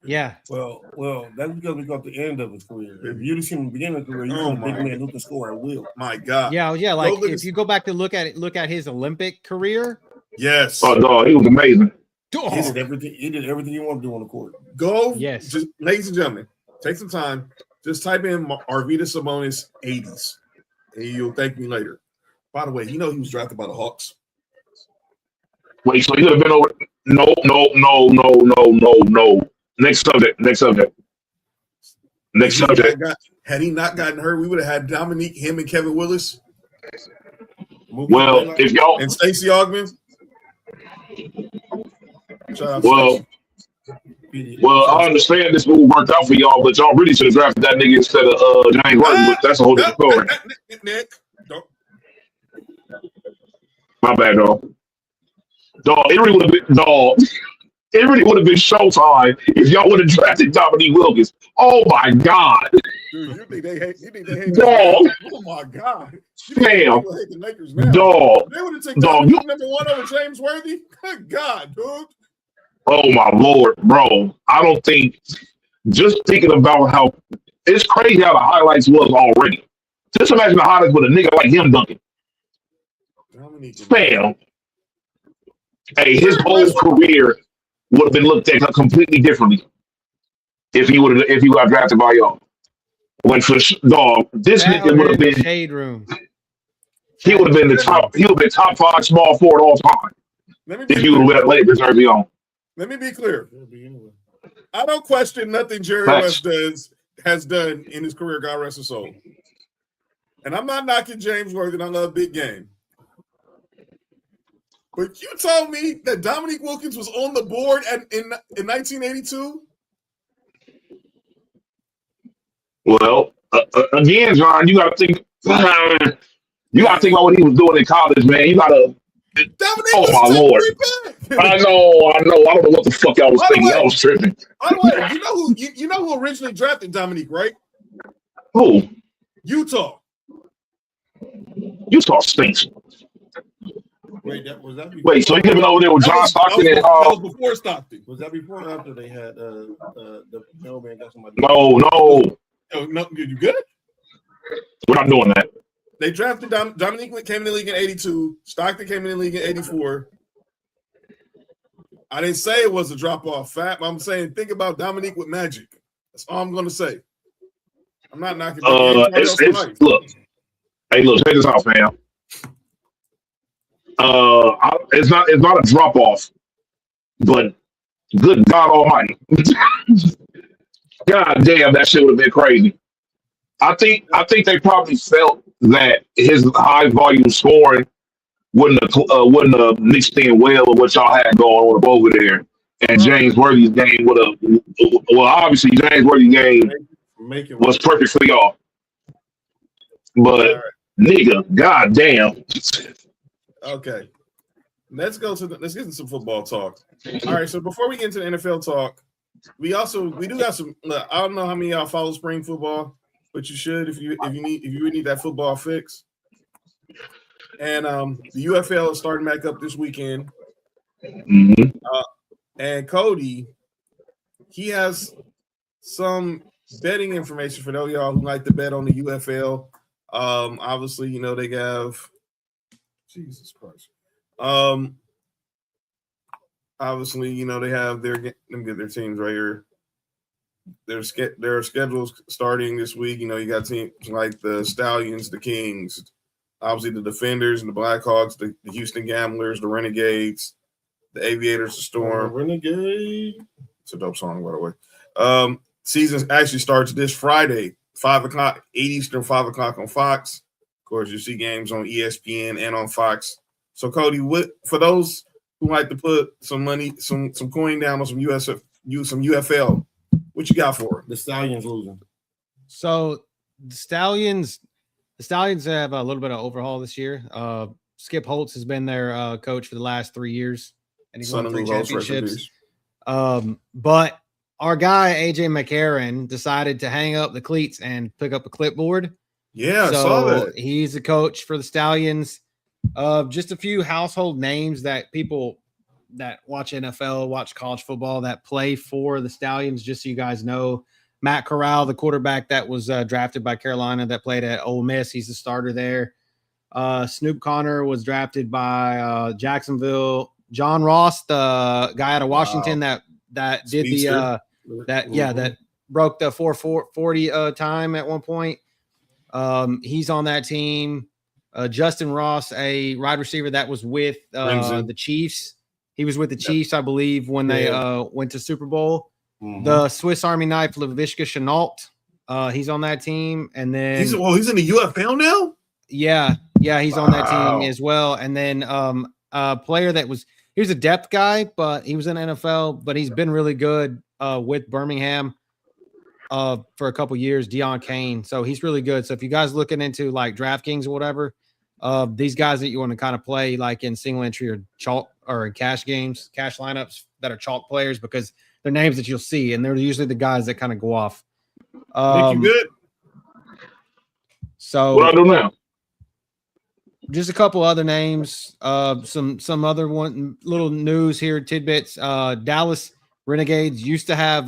Yeah. Well, that's because we got the end of his career. If you'd have seen the beginning of his career, you a big man who can score at will. My God. Yeah. Like if you go back to look at his Olympic career. Yes. Oh no, he was amazing. He did everything. He did everything he wanted to do on the court. Go. Yes. Just, ladies and gentlemen, take some time. Just type in Arvydas Sabonis 80s, and you'll thank me later. By the way, he was drafted by the Hawks. Wait, so he could have been over? No. Next subject. Had he not gotten hurt, we would have had Dominique, him, and Kevin Willis. Well, if y'all and Stacey Augmon. Well, I understand this move worked out for y'all, but y'all really should have drafted that nigga instead of James Harden. But that's a whole different story. Nick, my bad, dog. It really would have been showtime if y'all would have drafted Dominique Wilkins. Oh my God. Dude, you think they hate dog. Oh my God. Damn. Dog. They would have taken number one over James Worthy. Good God, dude. Oh my Lord, bro. I don't think, just thinking about how it's crazy how the highlights was already. Just imagine the highlights with a nigga like him dunking. Bam. Hey, his whole career would have been looked at completely differently if he got drafted by y'all. When for dog, this nigga would have been shade room. He would have been top 5 small forward all time if he would have been Lakers early on. Let me be clear. I don't question nothing Jerry West has done in his career. God rest his soul. And I'm not knocking James Worthy. I love big game. But you told me that Dominique Wilkins was on the board in 1982? Well, again, John, you got to think. You got to think about what he was doing in college, man. You got to. Oh my Lord! I know. I don't know what the fuck I was thinking. I was tripping. By the way, you know who originally drafted Dominique, right? Who? Utah. Utah stinks. Wait, so he could have been over there with John Stockton and that was before Stockton. Was that before or after they had the mailman got somebody? No. No, you good? We're not doing that. They drafted Dominique came in the league in 82. Stockton came in the league in 84. I didn't say it was a drop-off fact. I'm saying think about Dominique with Magic. That's all I'm going to say. I'm not knocking. Look, check this out, fam. It's not a drop-off, but good God Almighty, God damn, that shit would have been crazy. I think they probably felt that his high volume scoring wouldn't have mixed in well with what y'all had going on over there. And James Worthy's game would have. Well, obviously James Worthy's game was perfect for y'all. But nigga, goddamn. Okay, let's get into some football talk. All right, so before we get into the NFL talk, we do got some. Look, I don't know how many of y'all follow spring football, but you should if you really need that football fix. And the UFL is starting back up this weekend. Mm-hmm. And Cody, he has some betting information for those of y'all who like to bet on the UFL. Obviously, they have Jesus Christ. obviously, you know, they have let me get their teams right here. Their schedules starting this week. You know, you got teams like the Stallions, the Kings, obviously the Defenders and the Blackhawks, the Houston Gamblers, the Renegades, the Aviators, the Storm. Renegade. It's a dope song, by the way. Season actually starts this Friday, 5 o'clock, 8 Eastern, 5 o'clock on Fox. Of course, you see games on ESPN and on Fox. So, Cody, what for those who like to put some money, some coin down on some UFL, what you got for the Stallions losing? So the Stallions have a little bit of overhaul this year. Skip Holtz has been their coach for the last 3 years, and he's won 3 championships. But our guy AJ McCarron decided to hang up the cleats and pick up a clipboard. Yeah, so I saw that. He's the coach for the Stallions. Just a few household names that people that watch NFL, watch college football, that play for the Stallions. Just so you guys know, Matt Corral, the quarterback that was drafted by Carolina, that played at Ole Miss, he's the starter there. Snoop Connor was drafted by Jacksonville. John Ross, the guy out of Washington that did Speedster. that broke the 4.40 time at one point. He's on that team. Justin Ross, a wide receiver that was with the Chiefs. He was with the Chiefs, I believe, when they went to Super Bowl. Mm-hmm. The Swiss Army knife, Laviska Shenault, he's on that team. And then he's in the UFL now? Yeah, he's on that team as well. And then a player that he was a depth guy, but he was in NFL, but he's been really good with Birmingham for a couple years, Deion Kane. So he's really good. So if you guys looking into like DraftKings or whatever, these guys that you want to kind of play like in single entry or chalk or in cash games, cash lineups that are chalk players, because they're names that you'll see, and they're usually the guys that kind of go off. Make you good. So what I do now? Just a couple other names. Some other little news here, tidbits. Dallas Renegades used to have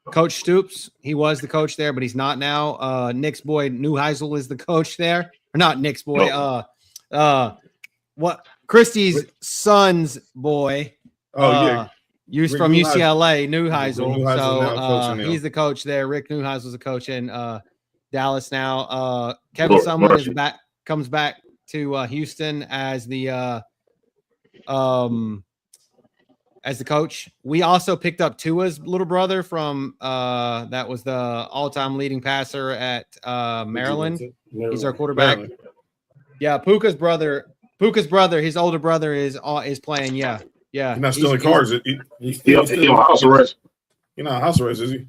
Coach Stoops. He was the coach there, but he's not now. Nick's boy Neuheisel is the coach there. Or not Nick's boy. Christie's son's boy. Used from UCLA, Neuheisel. So he's the coach there. Rick Neuheisel's the coach in Dallas now. Kevin Sumlin comes back to Houston as the coach. We also picked up Tua's little brother from that was the all-time leading passer at Maryland. He's our quarterback. Maryland. Yeah, Puka's brother, his older brother is playing. Yeah. He's not stealing cars. He's on house arrest. You're not on house arrest, is he?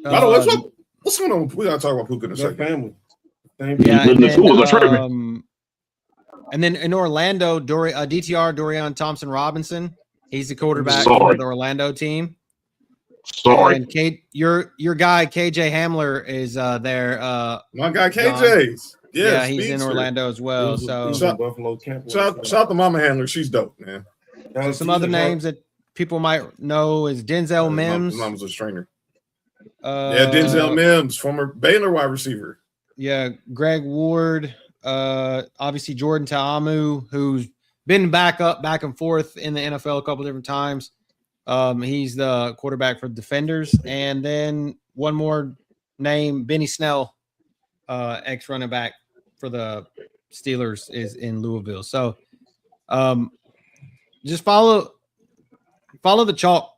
By the way, what's going on? We gotta talk about Puka in a second. Family. Yeah, and then in Orlando, DTR Dorian Thompson Robinson, he's the quarterback for the Orlando team. And your guy KJ Hamler is there. My guy KJ's. Yeah, he's in Orlando as well. So Buffalo camp. Shout out to Mama Handler. She's dope, man. So some other names that people might know is Denzel Mims. Mom's a trainer. Denzel Mims, former Baylor wide receiver. Yeah, Greg Ward. Obviously Jordan Ta'amu, who's been back and forth in the NFL a couple different times. He's the quarterback for the Defenders. And then one more name, Benny Snell, ex running back for the Steelers, is in Louisville. So just follow the chalk.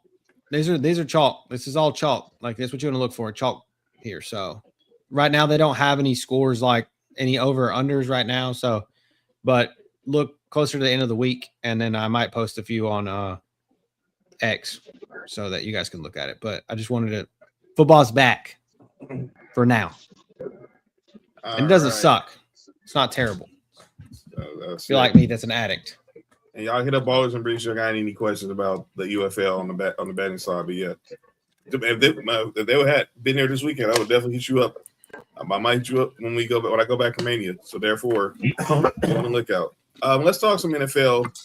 These are chalk. This is all chalk. Like, that's what you want to look for, chalk here. So right now they don't have any scores, like any over or unders right now. So, but look closer to the end of the week, and then I might post a few on X so that you guys can look at it. But I just wanted to, football's back for now. And it doesn't suck. It's not terrible. If you're like me, that's an addict. And y'all hit up Ballers and Breeze. Y'all got any questions about the UFL on the betting side? But yeah, if they had been there this weekend, I would definitely hit you up. I might hit you up when I go back from Mania. So therefore, be on the lookout. Let's talk some NFL.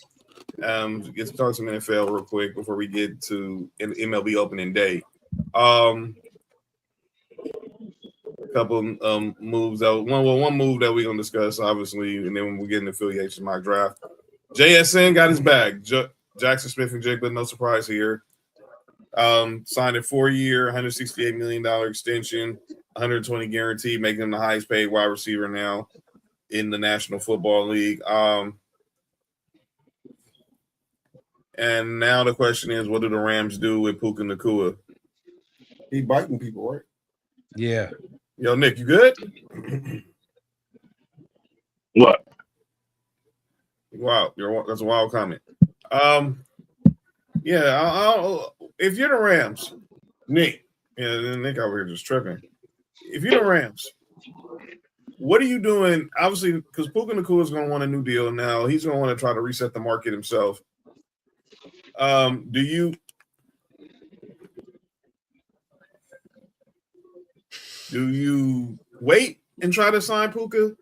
Let's talk some NFL real quick before we get to MLB opening day. A couple moves out. One move that we're gonna discuss, obviously, and then when we get into affiliation, my draft. JSN got his bag. Jackson Smith and Jigba, no surprise here. Signed a 4-year, $168 million extension, 120 guaranteed, making him the highest paid wide receiver now in the National Football League. And now the question is, what do the Rams do with Puka Nacua? He biting people, right? Yeah. Yo, Nick, you good? What? Wow, that's a wild comment. If you're the Rams, Nick over here just tripping. If you're the Rams, what are you doing? Obviously, because Puka Nacua is going to want a new deal now. He's going to want to try to reset the market himself. Do you wait and try to sign Puka,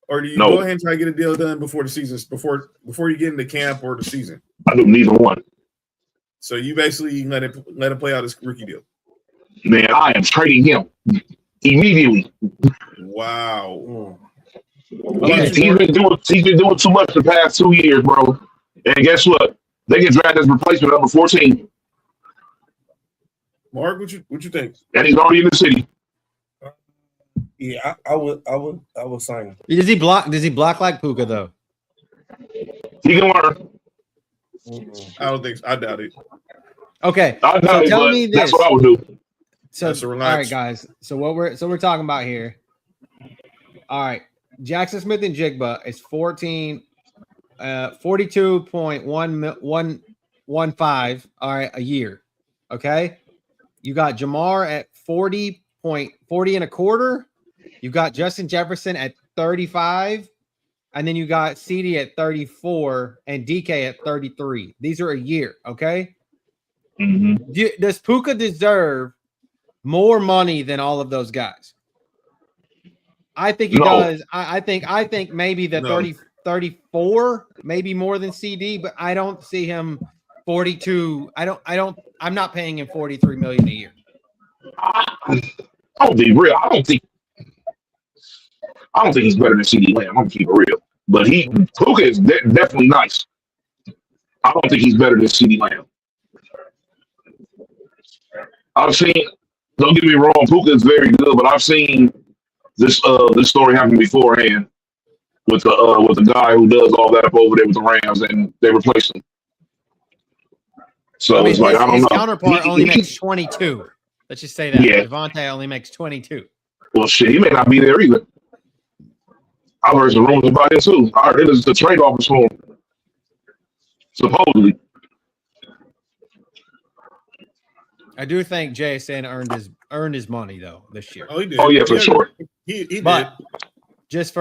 or do you go ahead and try to get a deal done before the season, before you get into camp or the season? I do neither one. So you basically let it play out his rookie deal. Man, I am trading him immediately. Wow. Okay. He's been doing too much the past 2 years, bro. And guess what? They get drafted as replacement number 14. Mark, what you think? And he's already in the city. Yeah, I would sign him. Does he block like Puka though? He can learn. I don't think so. I doubt it. Okay. I doubt it, tell but me this. that's what I would do. So all right, guys. So we're talking about here. All right. Jackson Smith and Jigba is 42.115. All right, a year. Okay. You got Jamar at 40 and a quarter. You got Justin Jefferson at 35. And then you got CD at 34 and DK at 33. These are a year. Okay. Mm-hmm. Does Puka deserve more money than all of those guys? I think he does. I think maybe the 34, maybe more than CD, but I don't see him 42. I'm not paying him $43 million a year. I'll be real. I don't think he's better than CD Lamb. I'm gonna keep it real. But Puka is definitely nice. I don't think he's better than CD Lamb. I've seen, don't get me wrong, Puka is very good, but I've seen this story happen beforehand with the guy who does all that up over there with the Rams, and they replaced him. So it's like, I don't know. His counterpart only makes 22. Let's just say that. Yeah. Devontae only makes 22. Well, shit, he may not be there either. I've heard some rumors about it too. I heard it is the trade offers for him, supposedly. I do think JSN earned his money though this year. Oh, he did. Oh yeah, for sure. He but did. Just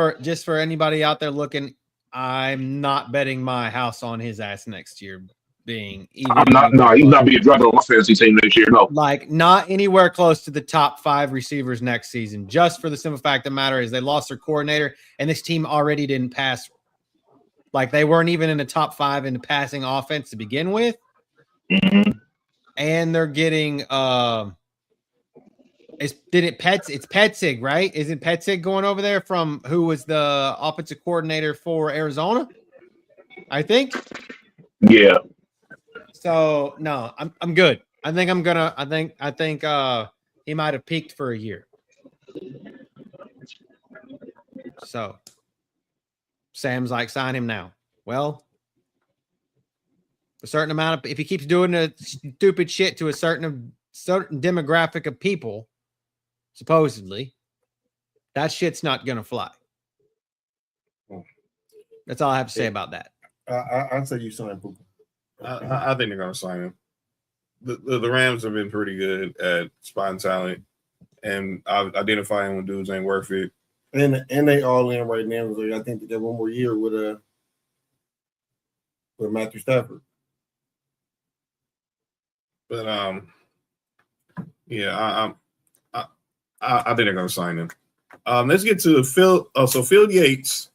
for anybody out there looking, I'm not betting my house on his ass next year being even. I'm not. No, he's not being drafted on my fantasy team next year. No, like not anywhere close to the top 5 receivers next season. Just for the simple fact of the matter is they lost their coordinator, and this team already didn't pass. Like they weren't even in the top 5 in the passing offense to begin with. Mm-hmm. And they're getting it's Petzig, right? Isn't Petzig going over there from who was the offensive coordinator for Arizona? I think. Yeah. So no, I'm good. I think he might have peaked for a year. So Sam's like, sign him now. Well, a certain amount of, if he keeps doing the stupid shit to a certain demographic of people, supposedly, that shit's not gonna fly. That's all I have to say about that. I'd say you sign Puka. I think they're gonna sign him. The Rams have been pretty good at spotting talent and identifying when dudes ain't worth it. And they all in right now. Like, I think they got one more year with Matthew Stafford. But yeah, I think they're gonna sign him. Let's get to Phil. Oh, so Phil Yates.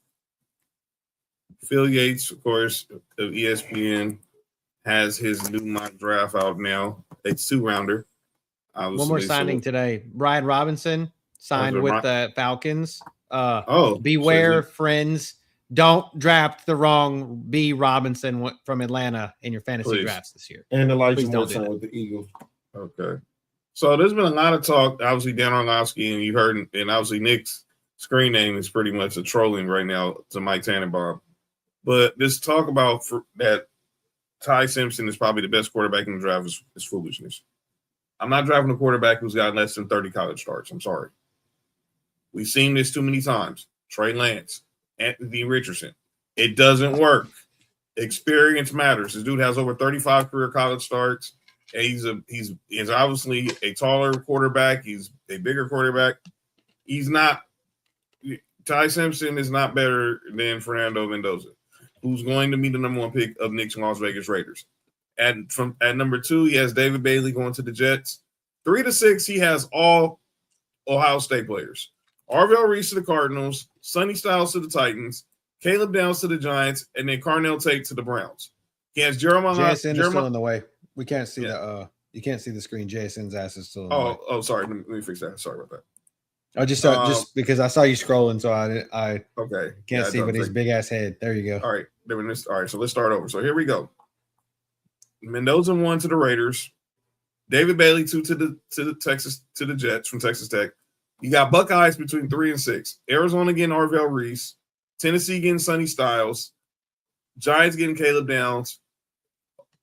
Phil Yates, of course, of ESPN, has his new mock draft out now. It's 2-rounder. One more signing today. Ryan Robinson signed with the Falcons. Beware friends don't draft the wrong B. Robinson from Atlanta in your fantasy drafts this year. And Elijah Please Moore don't do that. with the Eagles. Okay. So there's been a lot of talk. Obviously, Dan Orlovsky, and you heard, and obviously Nick's screen name is pretty much a trolling right now to Mike Tannenbaum. But this talk about that Ty Simpson is probably the best quarterback in the draft is foolishness. I'm not drafting a quarterback who's got less than 30 college starts. I'm sorry. We've seen this too many times. Trey Lance, Anthony Richardson. It doesn't work. Experience matters. This dude has over 35 career college starts. And he's obviously a taller quarterback. He's a bigger quarterback. He's not – Ty Simpson is not better than Fernando Mendoza, who's going to be the number one pick of Nick's Las Vegas Raiders. At number 2, he has David Bailey going to the Jets. 3 to 6, he has all Ohio State players. Arvell Reese to the Cardinals, Sonny Styles to the Titans, Caleb Downs to the Giants, and then Carnell Tate to the Browns. He has Jeremiah. JSN is still in the way. We can't see you can't see the screen. JSN's ass is still in the way. Oh, sorry. Let me fix that. Sorry about that. I just because I saw you scrolling, so I okay can't see, but his big ass head. There you go. All right. All right. So let's start over. So here we go. Mendoza 1 to the Raiders. David Bailey 2 to the Jets from Texas Tech. You got Buckeyes between 3 and 6. Arizona getting Arvell Reese. Tennessee getting Sonny Styles. Giants getting Caleb Downs.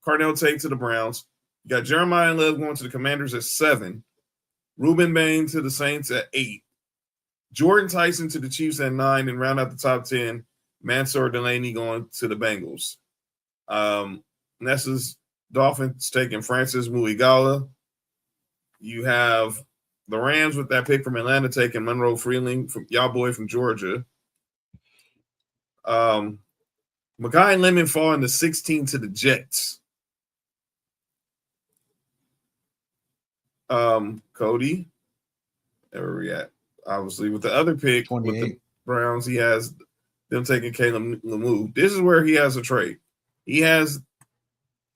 Carnell Tate to the Browns. You got Jeremiah and Love going to the Commanders at 7. Reuben Bain to the Saints at 8. Jordan Tyson to the Chiefs at 9. And round out the top 10, Mansour Delaney going to the Bengals. Nessa's Dolphins taking Francis Muigala. You have the Rams with that pick from Atlanta taking Monroe Freeling from y'all boy from Georgia. Makai and Lemon falling to 16 to the Jets. Cody, where are we at? Obviously, with the other pick 28. With the Browns, he has them taking Caleb Lemieux. This is where he has a trade. He has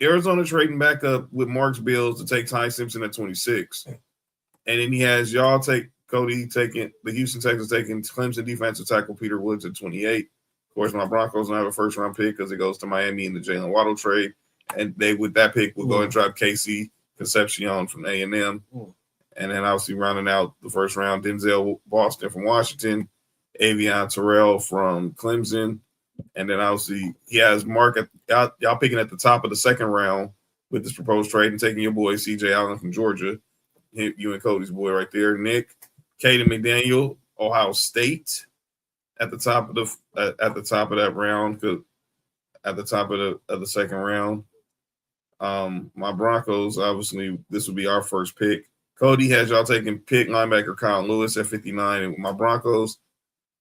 Arizona trading back up with Marks Bills to take Ty Simpson at 26. And then he has y'all take Cody taking the Houston Texans taking Clemson defensive tackle Peter Woods at 28. Of course, my Broncos don't have a first-round pick because it goes to Miami in the Jalen Waddle trade. And they, with that pick, will go and drop Casey Concepcion from A&M. And then obviously rounding out the first round, Denzel Boston from Washington, Avion Terrell from Clemson. And then obviously he has Mark y'all picking at the top of the second round with this proposed trade and taking your boy C.J. Allen from Georgia. You and Cody's boy right there. Nick, Caden McDaniel, Ohio State at the top of that round, at the top of the second round. My Broncos, obviously, this would be our first pick. Cody has y'all taking pick linebacker Kyle Lewis at 59. And my Broncos,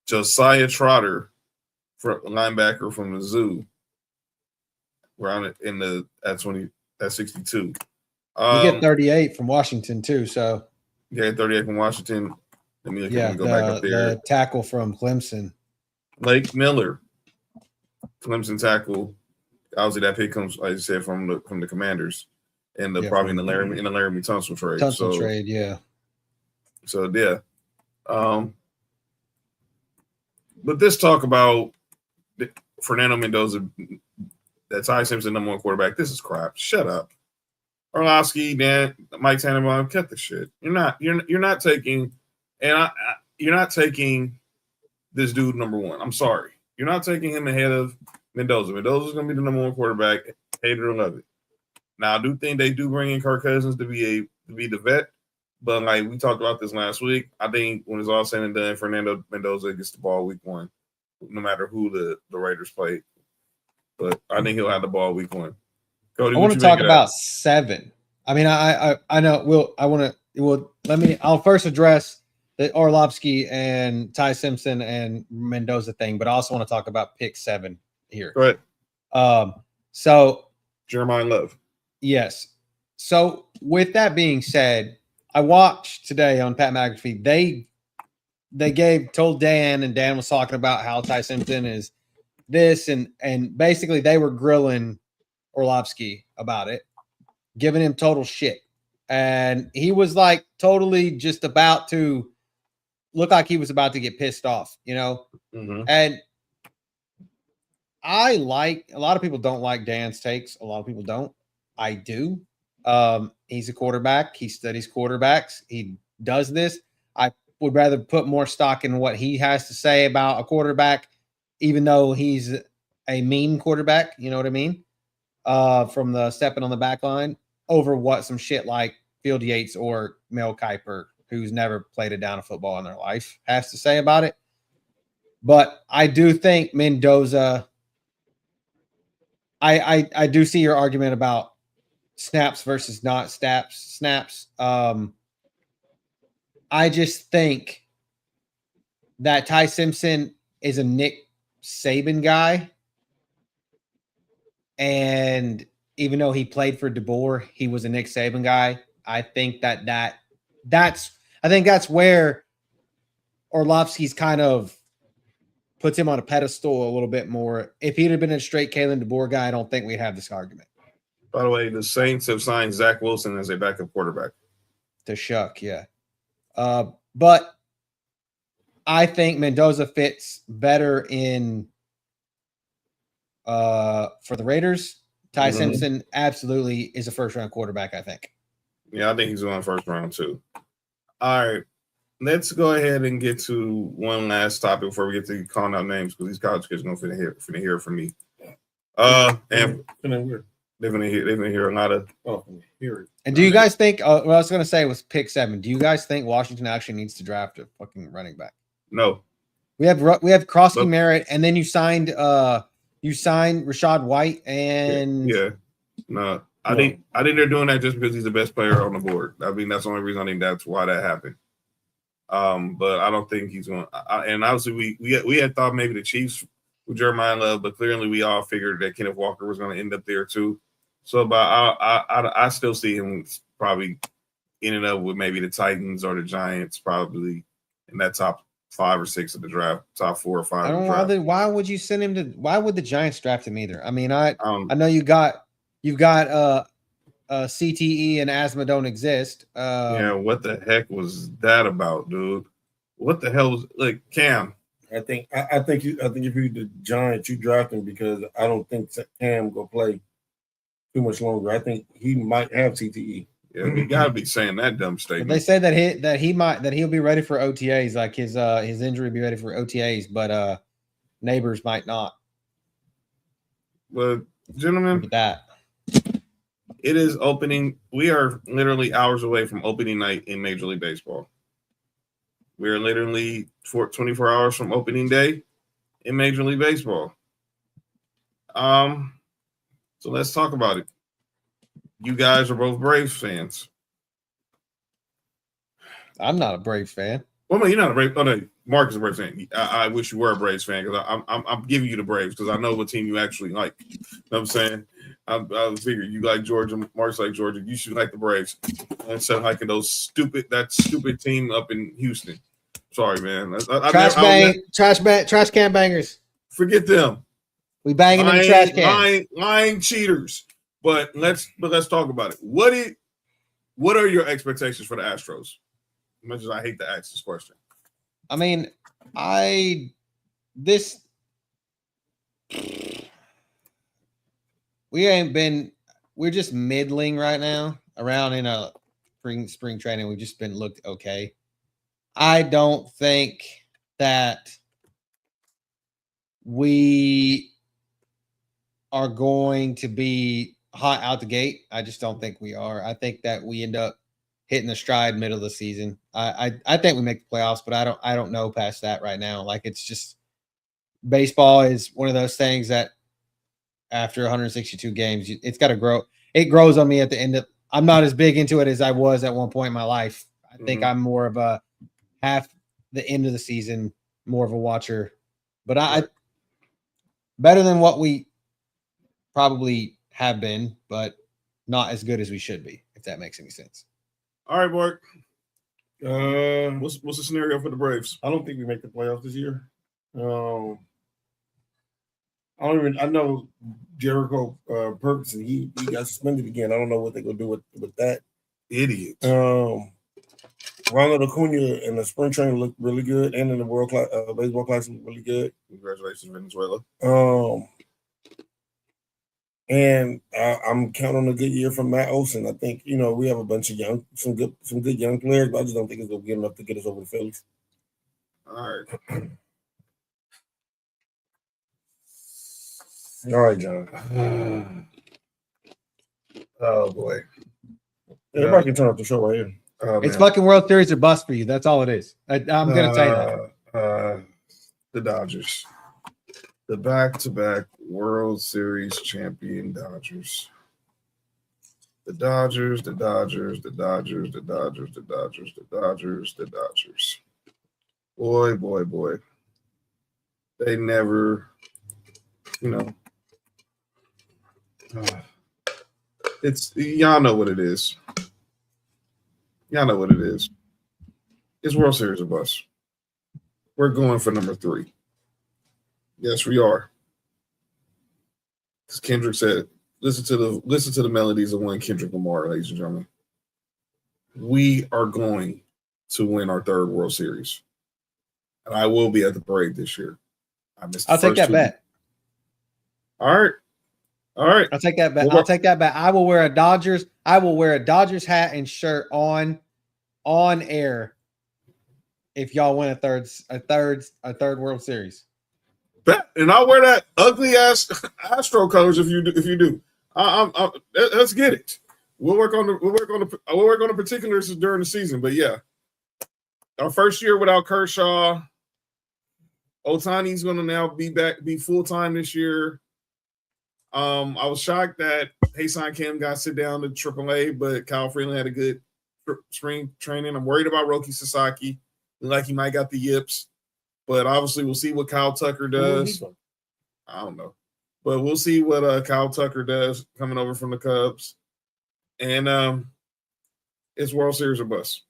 Josiah Trotter, linebacker from the Zoo. We're on it at 62. You get 38 from Washington too, so yeah, 38 from Washington. Let me go back up there. The tackle from Clemson, Lake Miller, Clemson tackle. Obviously, that pick comes, like I said, from the Commanders, and probably in the Laramie Tunsil trade. Trade, yeah. So yeah, but this talk about Fernando Mendoza, that Ty Simpson number 1 quarterback. This is crap. Shut up, Orlovsky, Dan, Mike Tannenbaum. Cut the shit. You're not taking, and you're not taking this dude number 1. I'm sorry, you're not taking him ahead of Mendoza. Mendoza's going to be the number 1 quarterback, hate it or love it. Now, I do think they do bring in Kirk Cousins to be the vet, but like we talked about this last week, I think when it's all said and done, Fernando Mendoza gets the ball week 1, no matter who the Raiders play. But I think he'll have the ball week 1. Cody, I want to talk about 7. I mean, I know I'll first address the Orlovsky and Ty Simpson and Mendoza thing, but I also want to talk about pick 7 here. Go ahead. So Jeremiah Love. Yes. So with that being said, I watched today on Pat McAfee. They told Dan, and Dan was talking about how Ty Simpson is this, and basically they were grilling Orlovsky about it, giving him total shit. And he was like totally just about to look like he was about to get pissed off, you know? Mm-hmm. And I like a lot of people don't like Dan's takes. A lot of people don't. I do. He's a quarterback. He studies quarterbacks. He does this. I would rather put more stock in what he has to say about a quarterback, even though he's a mean quarterback. You know what I mean? From the stepping on the back line over what some shit like Field Yates or Mel Kiper, who's never played a down of football in their life, has to say about it. But I do think Mendoza. I do see your argument about snaps versus not snaps. I just think that Ty Simpson is a Nick Saban guy. And even though he played for DeBoer, he was a Nick Saban guy. I think that's where Orlovsky's kind of puts him on a pedestal a little bit more. If he'd have been a straight Kalen DeBoer guy, I don't think we'd have this argument. By the way, the Saints have signed Zach Wilson as a backup quarterback. To shuck, yeah. But I think Mendoza fits better in for the Raiders. Ty Simpson absolutely is a first-round quarterback, I think. Yeah, I think he's going first round too. All right. Let's go ahead and get to one last topic before we get to calling out names, because these college kids are going to hear from me. And they're going to hear a lot of hear it. And do you guys think? What I was going to say was pick 7. Do you guys think Washington actually needs to draft a fucking running back? No. We have Krosky Merritt, and then you signed Rashad White and no. I think they're doing that just because he's the best player on the board. I mean, that's the only reason I think that's why that happened. But I don't think he's going. And obviously, we had thought maybe the Chiefs with Jeremiah Love, but clearly we all figured that Kenneth Walker was going to end up there too. So, but I still see him probably ending up with maybe the Titans or the Giants, probably in that top 5 or 6 of the draft, top 4 or 5. I don't know why would you send him to? Why would the Giants draft him either? I mean, I know you've got CTE and asthma don't exist. Yeah, what the heck was that about, dude? What the hell was like Cam? I think if you're the Giants, you draft him because I don't think Cam will play too much longer. I think he might have CTE. Yeah, you gotta be saying that dumb statement. But they said that he'll be ready for OTAs, like his injury be ready for OTAs, but Neighbors might not. But gentlemen, it is opening. We are literally hours away from opening night in Major League Baseball. We are literally 24 hours from opening day in Major League Baseball. So let's talk about it. You guys are both Braves fans. I'm not a Braves fan. Well, no, you're not a Braves. Oh no, Mark is a Braves fan. I wish you were a Braves fan because I'm giving you the Braves because I know what team you actually like. You know what I'm saying? I figure you like Georgia, Mark's like Georgia. You should like the Braves instead of liking that stupid team up in Houston. Sorry, man. Trash can bangers. Forget them. We banging in the trash can. Lying cheaters. But let's talk about it. What are your expectations for the Astros? As much as I hate to ask this question. I mean, we're just middling right now around in a spring training. We've just been looked okay. I don't think that we are going to be hot out the gate. I just don't think we are. I think that we end up hitting the stride middle of the season. I think we make the playoffs, but I don't know past that right now. Like, it's just baseball is one of those things that after 162 games, it's got to grow. It grows on me at the end of. I'm not as big into it as I was at one point in my life. I think I'm more of a half the end of the season, more of a watcher. But I better than what we probably have been, but not as good as we should be, if that makes any sense. All right, Mark. What's the scenario for the Braves? I don't think we make the playoffs this year. I know Jericho Perkins, he got suspended again. I don't know what they're gonna do with that idiot. Ronald Acuna in the spring training looked really good, and in the World Class Baseball Classic looked really good. Congratulations, Venezuela. And I'm counting on a good year from Matt Olson. I think we have a bunch of some good young players, but I just don't think it's gonna be enough to get us over the Phillies. All right. All right, John. Oh boy. Everybody can turn off the show right here. It's fucking World Series or bust for you. That's all it is. I'm gonna tell you that. The Dodgers. The back-to-back World Series champion Dodgers. The Dodgers, the Dodgers, the Dodgers, the Dodgers, the Dodgers, the Dodgers, the Dodgers. Boy, boy, boy. They never, it's y'all know what it is. Y'all know what it is. It's World Series or bust. We're going for number 3. Yes, we are. As Kendrick said, listen to the melodies of one Kendrick Lamar, ladies and gentlemen. We are going to win our 3rd World Series. And I will be at the parade this year. I'll take that bet. All right. I'll take that bet. I'll take that bet. I will wear a Dodgers hat and shirt on air if y'all win a third World Series. And I'll wear that ugly ass Astro colors if you do. Let's get it. We'll work on the particulars during the season. But yeah, our first year without Kershaw. Ohtani's going to now be full time this year. I was shocked that Hae-San Kim got sit down to AAA, but Kyle Freeland had a good spring training. I'm worried about Roki Sasaki. Like he might got the yips, but obviously we'll see what Kyle Tucker does. I don't know, but we'll see what Kyle Tucker does coming over from the Cubs. And it's World Series or bust.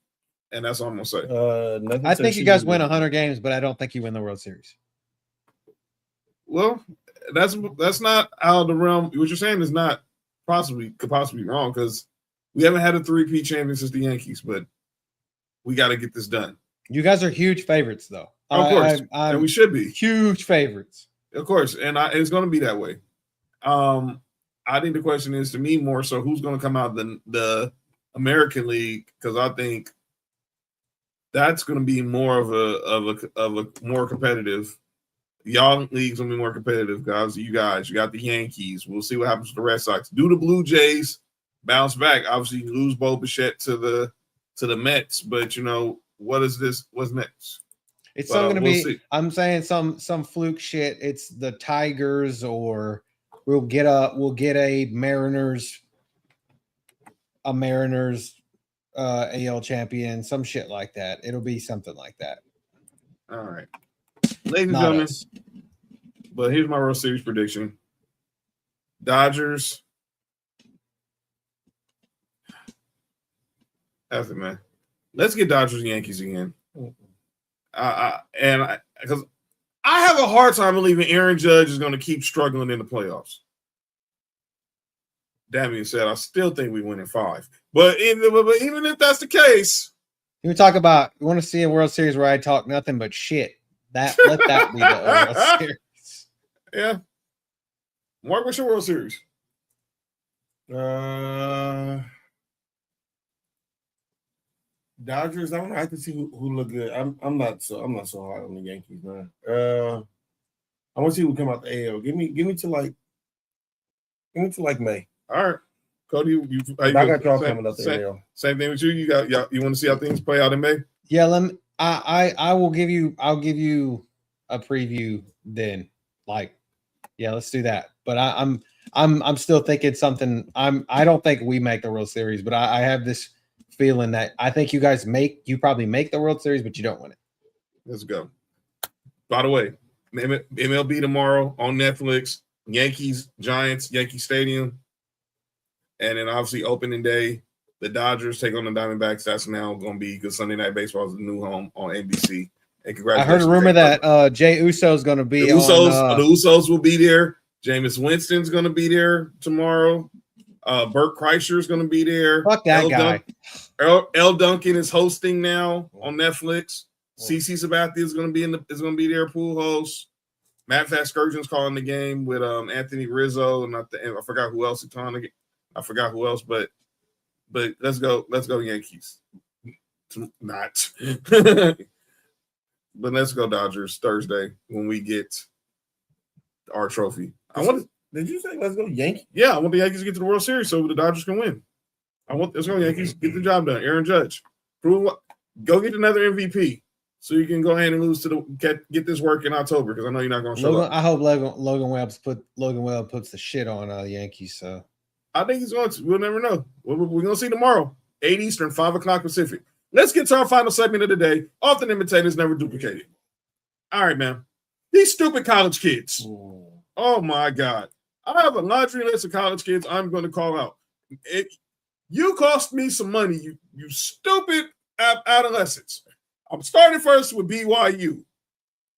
And that's all I'm gonna say. I think you guys win 100 games, but I don't think you win the World Series. Well, that's not out of the realm. What you're saying is not could possibly be wrong because we haven't had a 3-peat champion since the Yankees, but we got to get this done. You guys are huge favorites, though. Of course, and we should be huge favorites. Of course, and it's going to be that way. I think the question is to me more so who's going to come out the American League because I think that's going to be more of a more competitive. Y'all league's gonna be more competitive, guys. You got the Yankees. We'll see what happens with the Red Sox. Do the Blue Jays bounce back? Obviously, you lose Bo Bichette to the Mets, but what is this? What's next? It's not gonna be. See. I'm saying some fluke shit. It's the Tigers, or we'll get a Mariners AL champion, some shit like that. It'll be something like that. All right. Ladies and gentlemen, but here's my World Series prediction. Dodgers. That's it, man. Let's get Dodgers and Yankees again. Because I have a hard time believing Aaron Judge is going to keep struggling in the playoffs. That being said, I still think we win in 5. But even if that's the case, you want to see a World Series where I talk nothing but shit. Let that be the World Series. Yeah. Mark, what's your World Series? Dodgers. I don't know. I can see who look good. I'm not so hard on the Yankees, man. I want to see who come out the AL. Give me to like May. All right, Cody. I got y'all coming out the AL. Same thing with you. You want to see how things play out in May? Yeah, I'll give you a preview then. Let's do that. But I'm still thinking something. I don't think we make the World Series, but I have this feeling that I think you guys probably make the World Series, but you don't win it. Let's go. By the way, MLB tomorrow on Netflix, Yankees, Giants, Yankee Stadium. And then obviously opening day, the Dodgers take on the Diamondbacks. That's now going to be because Sunday Night Baseball is the new home on NBC. And congratulations. I heard a rumor that Jay Uso is going to be the Usos will be there. Jameis Winston's going to be there tomorrow. Burt Kreischer is going to be there. Fuck that guy. L. Duncan is hosting now on Netflix. CC Sabathia is going to be there. Pool host. Matt Vasgersian's calling the game with Anthony Rizzo, and I forgot who else is calling the game. I forgot who else, but let's go Yankees. Not, but let's go Dodgers Thursday when we get our trophy. Did you say let's go Yankees? Yeah, I want the Yankees to get to the World Series so the Dodgers can win. Let's go Yankees, get the job done. Aaron Judge, go get another MVP so you can go ahead and lose to get this work in October because I know you're not going to show up. I hope Logan Webb puts the shit on the Yankees. So I think he's going to. We'll never know. We're going to see tomorrow, 8 Eastern, 5 o'clock Pacific. Let's get to our final segment of the day. Often imitated, never duplicated. All right, man. These stupid college kids. Ooh. Oh my God. I have a laundry list of college kids I'm going to call out. You cost me some money, you stupid adolescents. I'm starting first with BYU.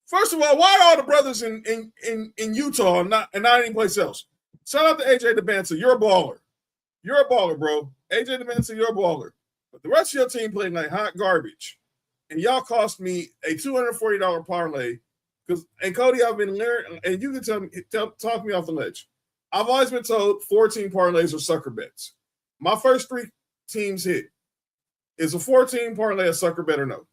First of all, why are all the brothers in Utah and not any place else? Shout out to AJ DeBanza. You're a baller. You're a baller, bro. AJ DeBanza, you're a baller. But the rest of your team playing like hot garbage. And y'all cost me a $240 parlay. And Cody, I've been learning, and you can talk me off the ledge. I've always been told 14 parlays are sucker bets. My first 3 teams hit. Is a 14 parlay a sucker bet or no?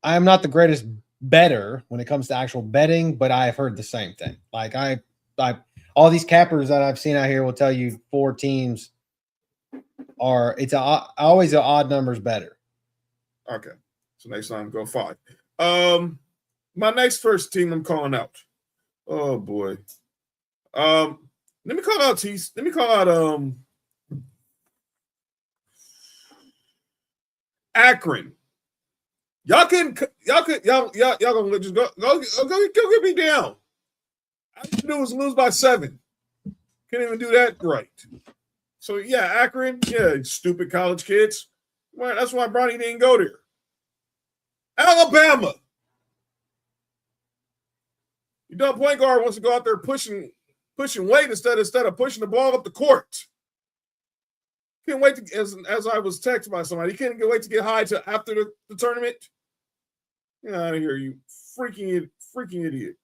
I am not the greatest bettor when it comes to actual betting, but I have heard the same thing. Like I all these cappers that I've seen out here will tell you 4 teams are always an odd numbers better. Okay. So next time go 5. My next first team I'm calling out. Oh boy. Let me call out Akron. Y'all gonna just go get me down. All I can do is lose by 7. Can't even do that right. So yeah, Akron, stupid college kids. Well, that's why Bronny didn't go there. Alabama. Your dumb point guard wants to go out there pushing weight instead of pushing the ball up the court. Can't wait to, as I was texted by somebody, you can't wait to get high till after the tournament. Get out of here, you freaking idiot.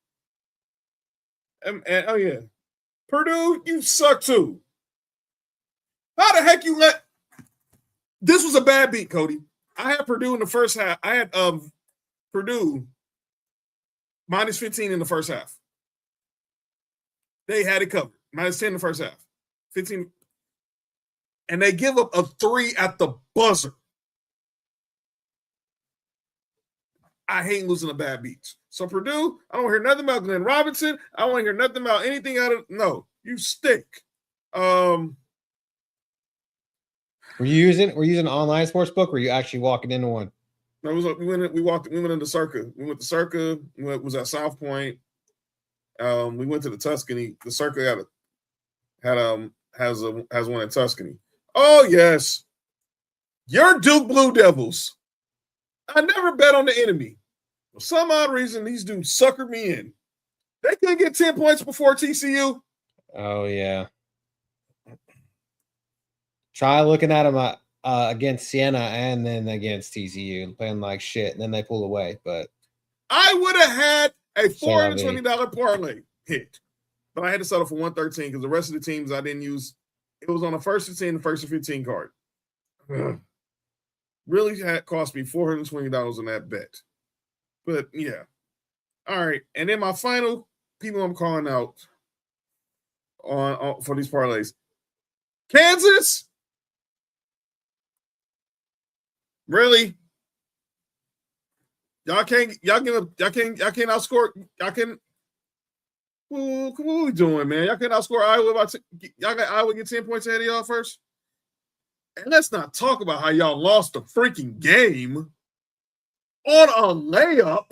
And oh yeah, Purdue, you suck too. How the heck you let? This was a bad beat, Cody. I had Purdue in the first half. I had Purdue minus 15 in the first half. They had it covered. Minus 10 in the first half. 15. And they give up a 3 at the buzzer. I hate losing a bad beat. So Purdue, I don't hear nothing about Glenn Robinson. I don't want to hear nothing about anything out of no. You stink. Were you using an online sports book, or were you actually walking into one? No, it was we went into Circa. We went to Circa. Was at South Point. We went to the Tuscany. The Circa has one in Tuscany. Oh yes, your Duke Blue Devils. I never bet on the enemy. For some odd reason, these dudes suckered me in. They couldn't get 10 points before TCU. Oh yeah. Try looking at them against Siena and then against TCU, playing like shit, and then they pull away. But I would have had a $420 parlay hit, but I had to settle for 113 because the rest of the teams I didn't use. It was on the first 15, the first 15 card. Really had cost me $420 on that bet. But yeah. All right. And then my final people I'm calling out on for these parlays. Kansas. Really? Y'all can't outscore. What are we doing, man? Y'all can't outscore Iowa y'all got Iowa get 10 points ahead of y'all first. And let's not talk about how y'all lost the freaking game on a layup.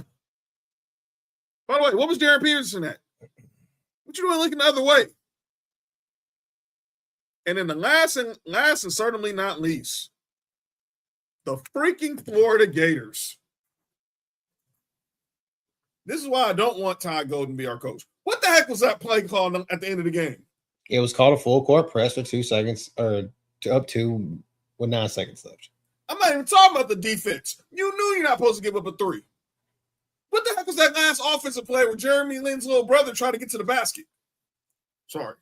By the way, what was Darren Peterson at? What you doing looking the other way? And then the last and certainly not least, the freaking Florida Gators. This is why I don't want Todd Golden to be our coach. What the heck was that play called at the end of the game? It was called a full court press for 2 seconds, or up to with 9 seconds left. I'm not even talking about the defense. You knew you're not supposed to give up a 3. What the heck was that last offensive play where Jeremy Lin's little brother tried to get to the basket? Sorry.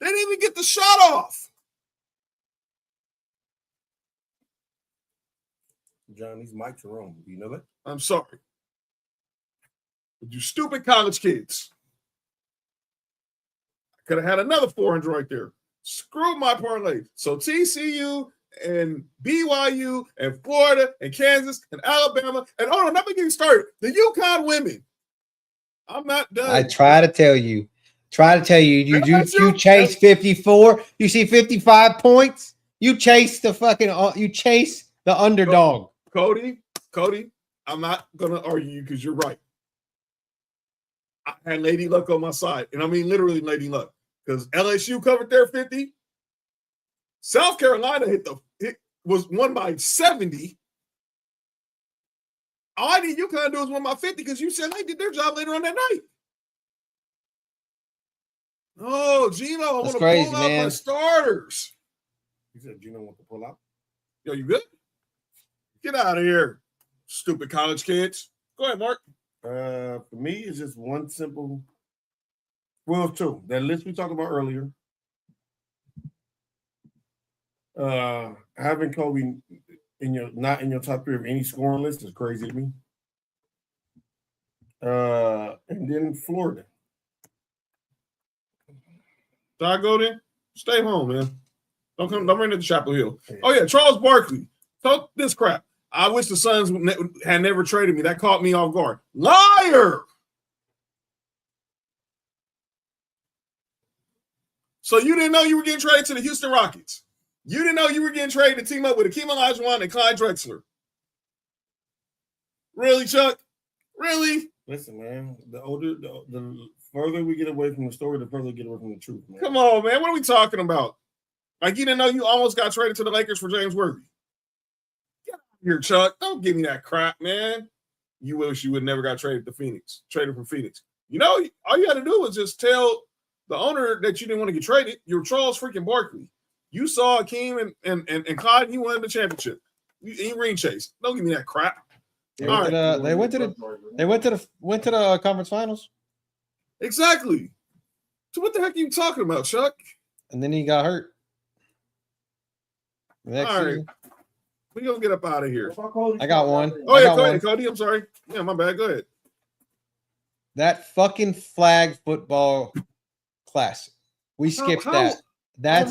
They didn't even get the shot off. John, these mics are on. Do you know that? I'm sorry. But you stupid college kids. I could have had another 400 right there. Screw my parlay. So TCU and BYU and Florida and Kansas and Alabama. And hold on, let me get you started. The UConn women. I'm not done. I try to tell you. You chase 54. You see 55 points. You chase the underdog. Cody, I'm not gonna argue because you're right. I had Lady Luck on my side, and I mean literally Lady Luck, because LSU covered their 50. South Carolina was won by 70. All I need UConn to do is win by 50 because you said they did their job later on that night. Oh, Gino, I want to pull out my starters. You said Gino want to pull out? Yo, you good? Get out of here, stupid college kids. Go ahead, Mark. For me, it's just one simple. Well, two. That list we talked about earlier. Having Kobe not in your top 3 of any scoring list is crazy to me. And then Florida. Did I go there? Stay home, man. Don't bring it to Chapel Hill. Oh yeah, Charles Barkley. Talk this crap. I wish the Suns had never traded me. That caught me off guard. Liar! So you didn't know you were getting traded to the Houston Rockets. You didn't know you were getting traded to team up with Akeem Olajuwon and Clyde Drexler. Really, Chuck? Really? Listen, man. The further we get away from the story, the further we get away from the truth, man. Come on, man. What are we talking about? Like, you didn't know you almost got traded to the Lakers for James Worthy. Get out of here, Chuck. Don't give me that crap, man. You wish you would never got traded from Phoenix. You know, all you had to do was just tell the owner that you didn't want to get traded. You're Charles freaking Barkley. You saw Akeem and Clyde, and you won the championship. You ring chase. Don't give me that crap. They went to the conference finals. Exactly. So what the heck are you talking about, Chuck? And then he got hurt. All right. We're going to get up out of here. I got one. Oh, yeah, go ahead, Cody. I'm sorry. Yeah, my bad. Go ahead. That fucking flag football classic. We skipped that. That's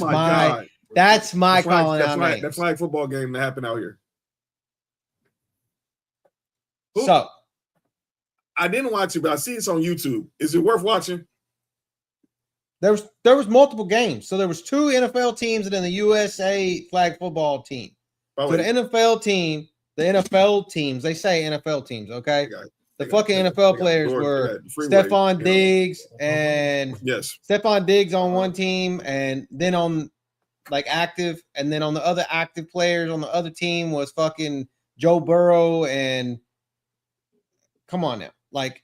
my calling out names. That flag football game that happened out here. So I didn't watch it, but I see it's on YouTube. Is it worth watching? There was multiple games. So there was 2 NFL teams and then the USA flag football team. So the NFL teams, they say NFL teams, okay? The fucking NFL players were Stephon Diggs and Stephon Diggs on one team, and then on like active, and then on the other active players on the other team was fucking Joe Burrow and come on now, like,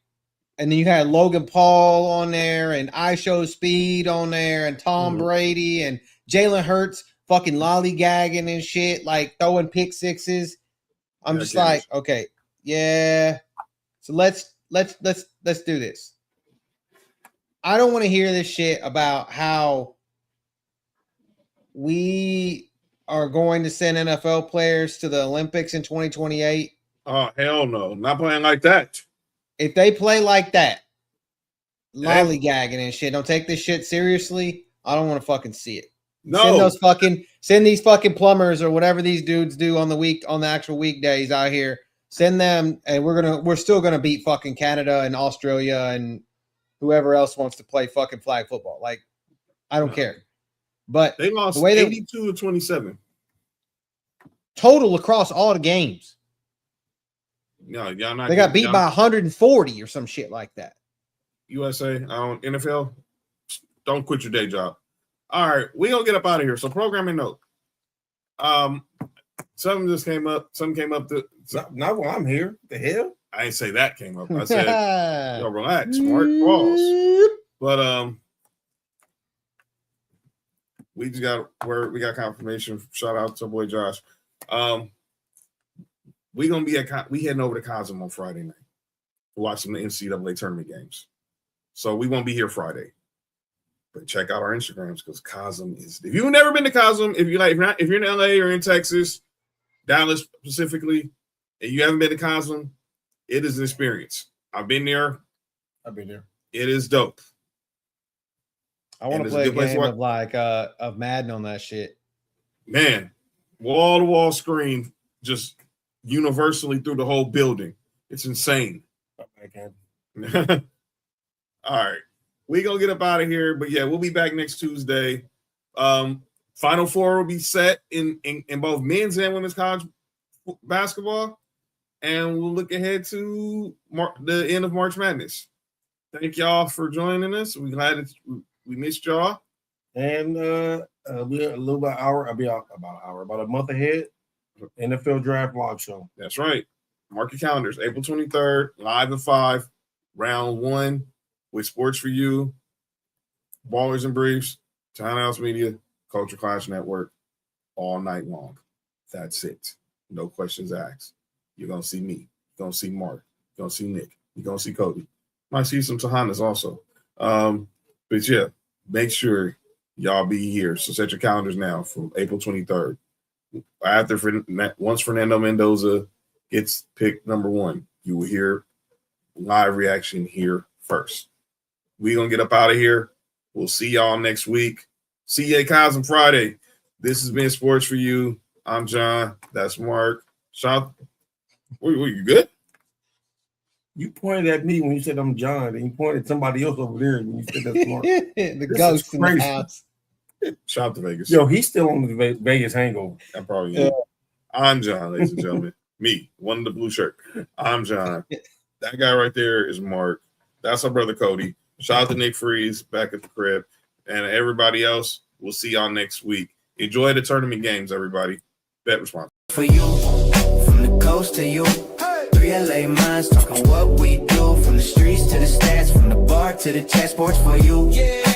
and then you had Logan Paul on there and I Show Speed on there and Tom Brady and Jalen Hurts fucking lollygagging and shit, like throwing pick sixes. I'm just like, okay, yeah. So let's do this. I don't want to hear this shit about how we are going to send NFL players to the Olympics in 2028. Oh, hell no. Not playing like that. If they play like that, lollygagging and shit, don't take this shit seriously, I don't want to fucking see it. No. Send these fucking plumbers or whatever these dudes do on the actual weekdays out here. Send them, and we're still gonna beat fucking Canada and Australia and whoever else wants to play fucking flag football. Like, I don't care. But they lost 82-27 total across all the games. No, y'all not. They got beat by 140 or some shit like that. USA, NFL, don't quit your day job. All right, we gonna get up out of here. So programming note. Something just came up. Something came up to not while I'm here. The hell? I didn't say that came up. I said, yo, relax, Mark. Pause. But we just got confirmation. Shout out to boy Josh. we heading over to Cosm on Friday night to watch some of the NCAA tournament games. So we won't be here Friday. But check out our Instagrams because Cosm is. If you've never been to Cosm, if you're in LA or in Texas, Dallas specifically, and you haven't been to Cosm, it is an experience. I've been there. It is dope. I want to play a game of Madden on that shit. Man, wall-to-wall screen just universally through the whole building. It's insane. All right. We're going to get up out of here. But, yeah, we'll be back next Tuesday. Final Four will be set in both men's and women's college basketball. And we'll look ahead to the end of March Madness. Thank y'all for joining us. We're glad that we missed y'all. And we're a little bit about a month ahead. NFL Draft Live Show. That's right. Mark your calendars. April 23rd, live at 5, round 1 with Sports for You, Ballers and Briefs, Townhouse Media, Culture Clash Network, all night long. That's it. No questions asked. You're going to see me. You're going to see Mark. You're going to see Nick. You're going to see Cody. Might see some Tahanas also. But yeah, make sure y'all be here. So set your calendars now for April 23rd. Once Fernando Mendoza gets picked number 1, you will hear live reaction here first. We're going to get up out of here. We'll see y'all next week. See you at Cosm Friday. This has been Sports for You. I'm John. That's Mark. Sean, were you good? You pointed at me when you said I'm John, and you pointed at somebody else over there when you said that's Mark. The ghost in the house. Shout out to Vegas. Yo, he's still on the Vegas hangover. I probably am. I'm John, ladies and gentlemen. Me, one in the blue shirt. I'm John. That guy right there is Mark. That's our brother Cody. Shout out to Nick Freeze back at the crib. And everybody else, we'll see y'all next week. Enjoy the tournament games, everybody. Bet responsibly. For you, from the coast to you. 3 LA minds talking what we do. From the streets to the stats, from the bar to the chat, sports for you. Yeah.